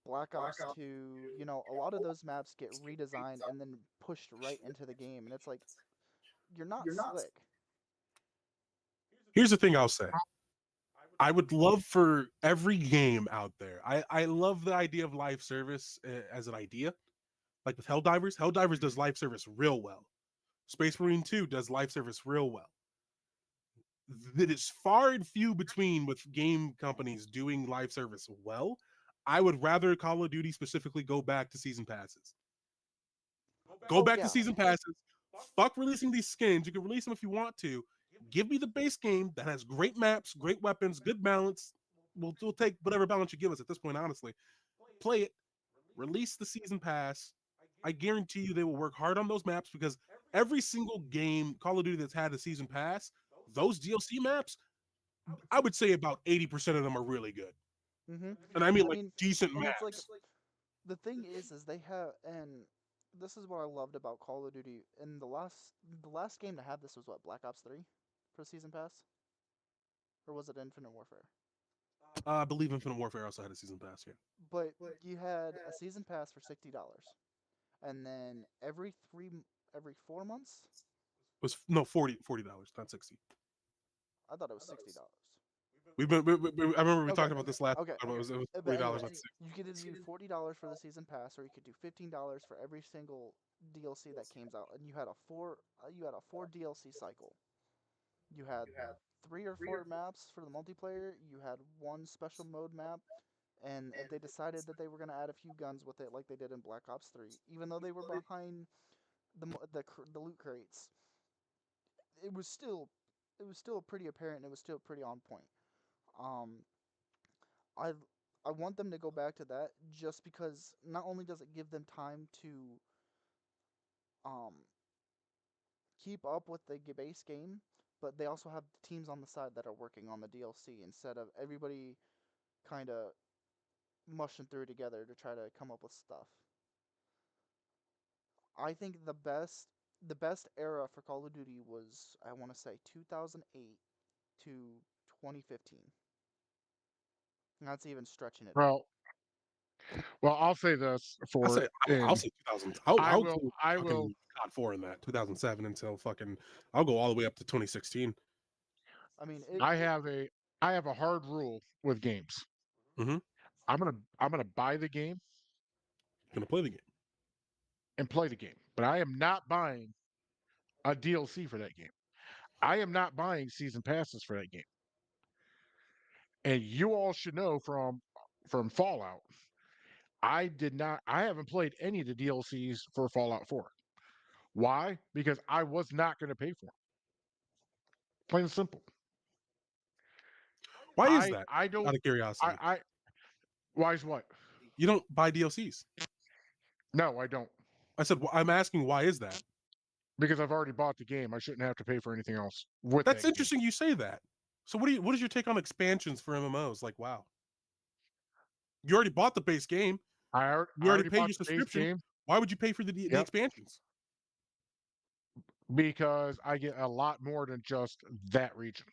Black Ops 2, a lot of those maps get redesigned and then pushed right into the game, and it's like you're not slick. Here's the thing I'll say. I would love for every game out there. I love the idea of live service as an idea. Like with Helldivers, Helldivers does live service real well. Space Marine 2 does live service real well. That is far and few between with game companies doing live service well. I would rather Call of Duty specifically go back to season passes. Go Oh back to yeah. season passes. Fuck releasing these skins. You can release them if you want to. Give me the base game that has great maps, great weapons, good balance. We'll take whatever balance you give us at this point, honestly. Play it. Release the season pass. I guarantee you they will work hard on those maps because every single game Call of Duty that's had a season pass, those DLC maps I would say about 80% of them are really good, Mm-hmm. and I mean I like mean, decent and it's like maps. the thing is they have, and this is what I loved about Call of Duty. And the last game to have this was what, Black Ops 3 for season pass, or was it Infinite Warfare? I believe Infinite Warfare also had a season pass. Yeah, But you had a season pass for $60, and then every 4 months, it was no $40, not 60. I thought it was $60. I remember we Okay, talked about this last okay. time. It was But $40, anyway, not 60. you could either do $40 for the season pass, or you could do $15 for every single DLC that came out, and you had a four DLC cycle. You had 3 or 4 maps for the multiplayer. You had one special mode map, and they decided that they were going to add a few guns with it, like they did in Black Ops 3. Even though they were behind the loot crates, it was still it was still pretty apparent. And it was still pretty on point. Um, I I want them to go back to that, just because not only does it give them time to um keep up with the base game, but they also have teams on the side that are working on the DLC instead of everybody kind of mushing through together to try to come up with stuff. I think the best era for Call of Duty was, I want to say, 2008 to 2015. And that's even stretching it. Well, well, I'll say this I for say I'll and say 2000. I I'll will go I will fucking COD 4 in that 2007 until fucking. I'll go all the way up to 2016. I mean, I have a I have a hard rule with games. Mm-hmm. I'm gonna buy the game Gonna play the game. and play the game, but I am not buying a DLC for that game. I am not buying season passes for that game. And you all should know from Fallout, I haven't played any of the DLCs for Fallout 4. Why? Because I was not going to pay for them. Plain and simple. Why is that? I don't Out of curiosity, I why is what? you don't buy DLCs. No, I don't. I said I'm asking why is that? Because I've already bought the game. I shouldn't have to pay for anything else with That's that game. interesting. You say that. So what is your take on expansions for MMOs? Like, wow, you already bought the base game. I You already already paid bought your the base subscription. game. Why would you pay for the Yep. expansions? Because I get a lot more than just that region.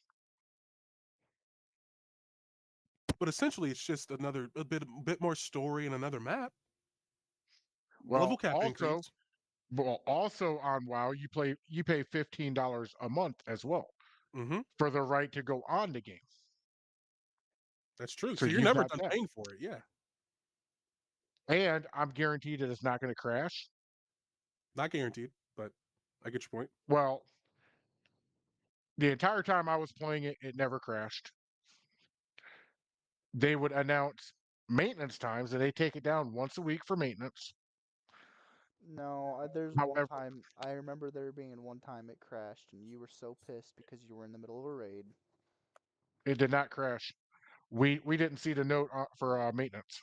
But essentially, it's just a bit more story and another map. Level Well, cap also, increase. well, also on WoW, you pay $15 a month as well Mm-hmm. for the right to go on the game. That's true. So So you're you've never got done that. paying for it. Yeah, And I'm guaranteed that it's not going to crash. not guaranteed, but I get your point. Well, the entire time I was playing it, it never crashed. They would announce maintenance times and they take it down once a week for maintenance. No, there's one However, time I remember there being one time it crashed, and you were so pissed because you were in the middle of a raid. it did not crash. We didn't see the note for maintenance.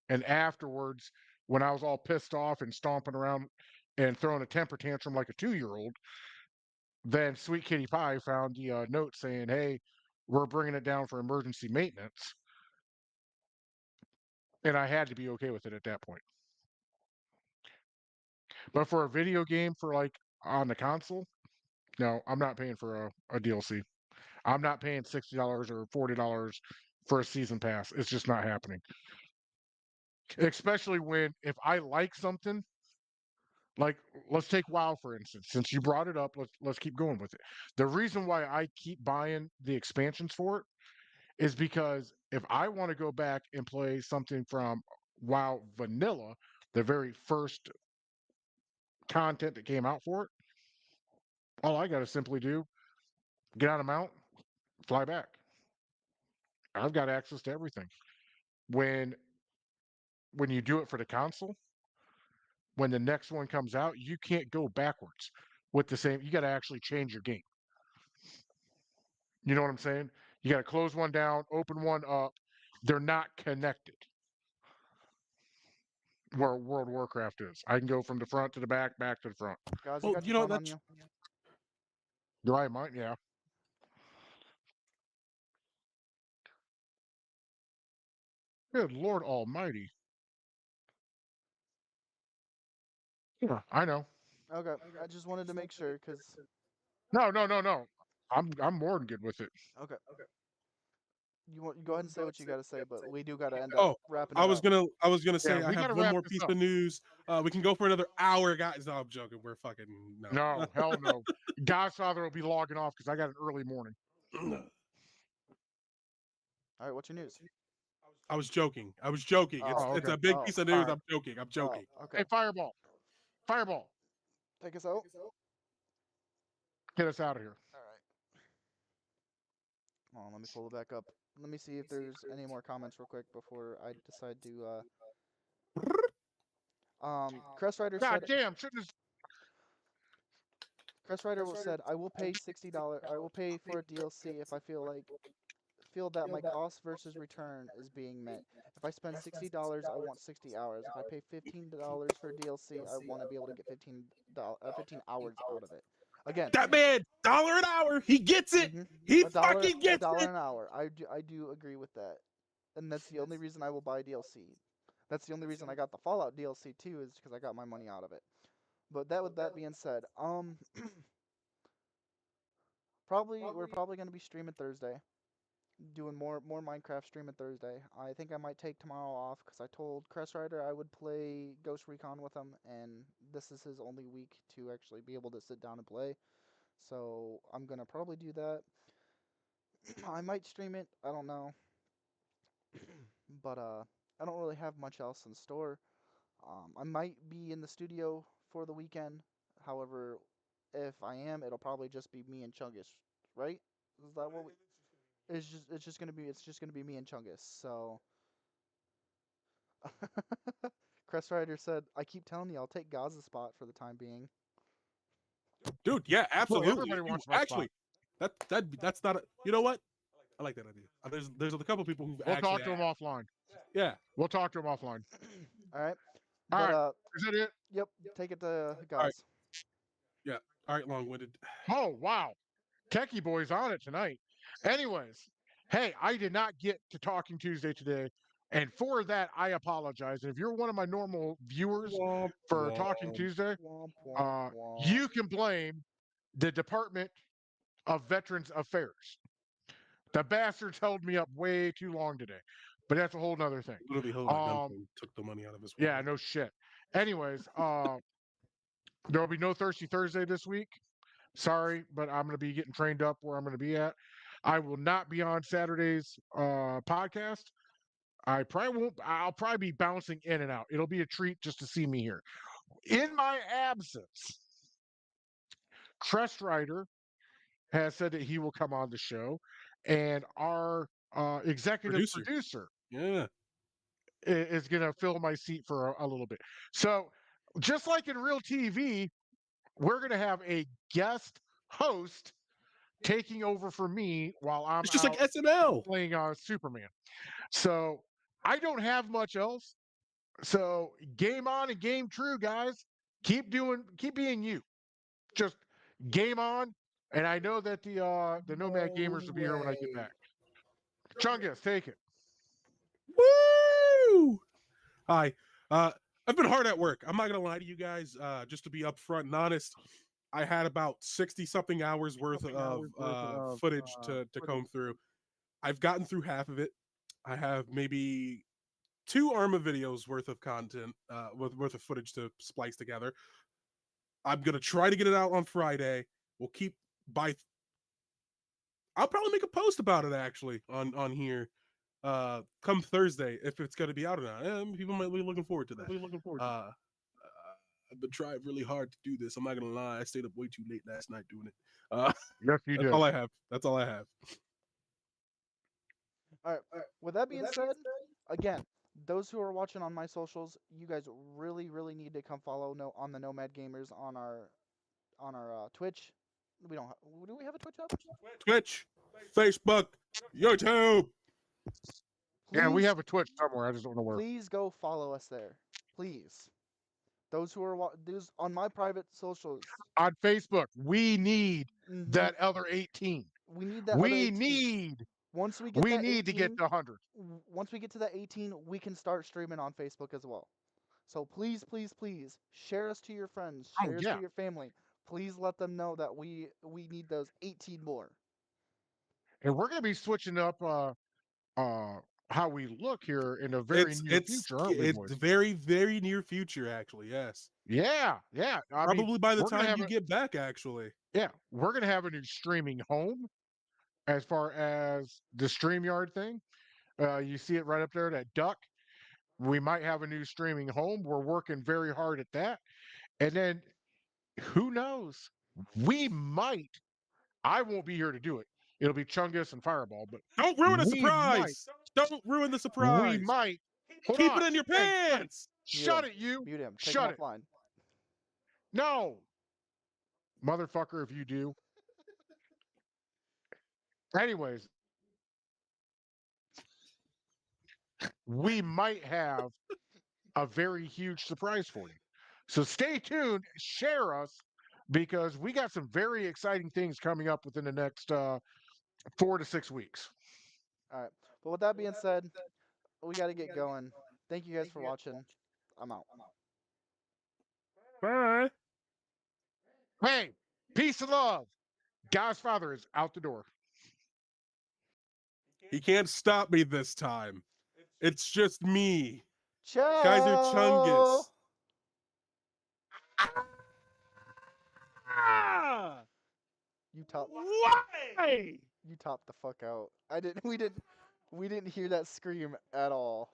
And afterwards, when I was all pissed off and stomping around and throwing a temper tantrum like a 2-year-old, then Sweet Kitty Pie found the note saying, "Hey, we're bringing it down for emergency maintenance," and I had to be okay with it at that point. But for a video game for like on the console, no, I'm not paying for a DLC. I'm not paying $60 or $40 for a season pass. It's just not happening. Especially when if I like something, like let's take WoW for instance. Since you brought it up, let's keep going with it. The reason why I keep buying the expansions for it is because if I want to go back and play something from WoW Vanilla, the very first content that came out for it, all I got to simply do, get on a mount, fly back. I've got access to everything. When when you do it for the console, when the next one comes out, you can't go backwards with the same. You got to actually change your game. You know what I'm saying? You got to close one down, open one up. They're not connected. Where World of Warcraft is, I can go from the front to the back, back to the front. Guys, you Well, got you your know phone on that's you? Do I mind? Yeah. Good Lord Almighty. Yeah, I know. Okay, I just wanted to make sure because No, no, no, no. I'm more than good with it. okay, you go ahead and say what you got to say, but we do got to end up Oh, wrapping I it was up. gonna I was gonna Yeah, say I we got have to one wrap more this piece up. of news. We can go for another hour, guys. No, I'm joking. We're fucking no. No, hell no. Godfather will be logging off because I got an early morning. All right, what's your news? I was joking. I was joking. It's Oh, Oh, it's okay. a big oh, piece of All news. right. I'm joking. I'm oh, joking. okay. Hey, Fireball. Fireball. Take us out. Get us out of here. All right. Hold on, let me pull it back up. Let me see if there's any more comments real quick before I decide to. Crest Rider God said. damn, shouldn't have. Crest Rider said, "I will pay $60. I will pay for a DLC if I feel that my cost versus return is being met. If I spend $60, I want 60 hours. If I pay $15 for DLC, I want to be able to get 15 hours out of it. Again, That man, $1 an hour. He gets it. hmm He a fucking gets dollar it. an hour. I do agree with that, and that's the only reason I will buy DLC. That's the only reason I got the Fallout DLC too, is because I got my money out of it. But with that being said, we're probably gonna be streaming Thursday, doing more Minecraft streaming Thursday. I think I might take tomorrow off because I told Crest Rider I would play Ghost Recon with him, and this is his only week to actually be able to sit down and play. So I'm gonna probably do that. I might stream it. I don't know, but I don't really have much else in store. I might be in the studio for the weekend. However, if I am, it'll probably just be me and Chungus, right? Is that what we? It's just gonna be me and Chungus. So, Crest Rider said, "I keep telling you, I'll take Gaza's spot for the time being." Dude, yeah, Well, absolutely. everybody If you wants my spot. actually, that's not a. You know what? I like that idea. There's a couple people who've We'll actually talk to him offline. yeah. We'll talk to him offline. All right, All but right. Is that it? yep, take it to All right, Gaz. yeah. All right, long-winded. Oh, wow. Techie Boy's on it tonight. Anyways, hey, I did not get to Talking Tuesday today. And for that, I apologize. And if you're one of my normal viewers Womp, for Talking womp. Tuesday, Womp womp womp. you can blame the Department of Veterans Affairs. The bastards held me up way too long today, but that's a whole nother thing. Literally held my gunpoint and took the money out of his Yeah, wallet. no shit. Anyways, there'll be no Thirsty Thursday this week. Sorry, but I'm going to be getting trained up where I'm going to be at. I will not be on Saturday's podcast. I probably won't. I'll probably be bouncing in and out. It'll be a treat just to see me here. In my absence, Crest Rider has said that he will come on the show, and our executive Producer. producer Yeah. is going to fill my seat for a little bit. So, just like in real TV, we're going to have a guest host taking over for me while I'm It's just like out SNL. playing Superman. So, I don't have much else. So, game on and game true, guys. Keep being you. Just game on. And I know that the Nomad gamers will be here when I get back. Chungus, take it. Woo! Hi. I've been hard at work. I'm not gonna lie to you guys. Just to be upfront and honest, I had about 60 something hours worth of footage to comb through. I've gotten through half of it. I have maybe 2 Arma videos worth of content, worth of footage to splice together. I'm gonna try to get it out on Friday. We'll keep by. I'll probably make a post about it actually on here. Come Thursday if it's gonna be out or not. People might be looking forward to that. I've been trying really hard to do this. I'm not gonna lie. I stayed up way too late last night doing it. Yes, you That's did. all I have. That's all I have. All right. With that being said, again, those who are watching on my socials, you guys really need to come follow on the Nomad Gamers on our Twitch. We don't. Do we have a Twitch up? Twitch, Facebook, YouTube. Yeah, we Please, have a Twitch somewhere. I just don't know where. please go follow us there. Please. Those who are those on my private socials. On Facebook, we need hmm that other 18. We need that other We 18. need Once we get We that need to get 18, to 100. once we get to that 18, we can start streaming on Facebook as well. So please, please, please share us to your friends, Oh share us yeah, to your family. Please let them know that we need those 18 more. and we're gonna be switching up how we look here in the very near future, aren't we, It's boys? very, very near future, actually. Yes, Yeah, yeah. I mean, probably by the we're gonna time have you a get back, actually. yeah, we're gonna have a new streaming home as far as the StreamYard thing. You see it right up there, that duck. We might have a new streaming home. We're working very hard at that. And then who knows? We might. I won't be here to do it. It'll be Chungus and Fireball, but Don't ruin a we might. surprise. Don't ruin the We surprise. might. Hold Keep on. it in your Hey, pants. Mute shut him. it, you. Mute him. Take him Shut it. offline. No, motherfucker, if you do. Anyways, we might have a very huge surprise for you. So stay tuned, share us, because we got some very exciting things coming up within the next 4 to 6 weeks. All right. But with that being said, we got to get going. Thank you guys for watching. I'm out. Bye. Hey, peace and love. God's Father is out the door. He can't stop me this time. It's just me, Kaiser Ciao. Chungus. You top. Why? You top the fuck out. I didn't. We didn't. We didn't hear that scream at all.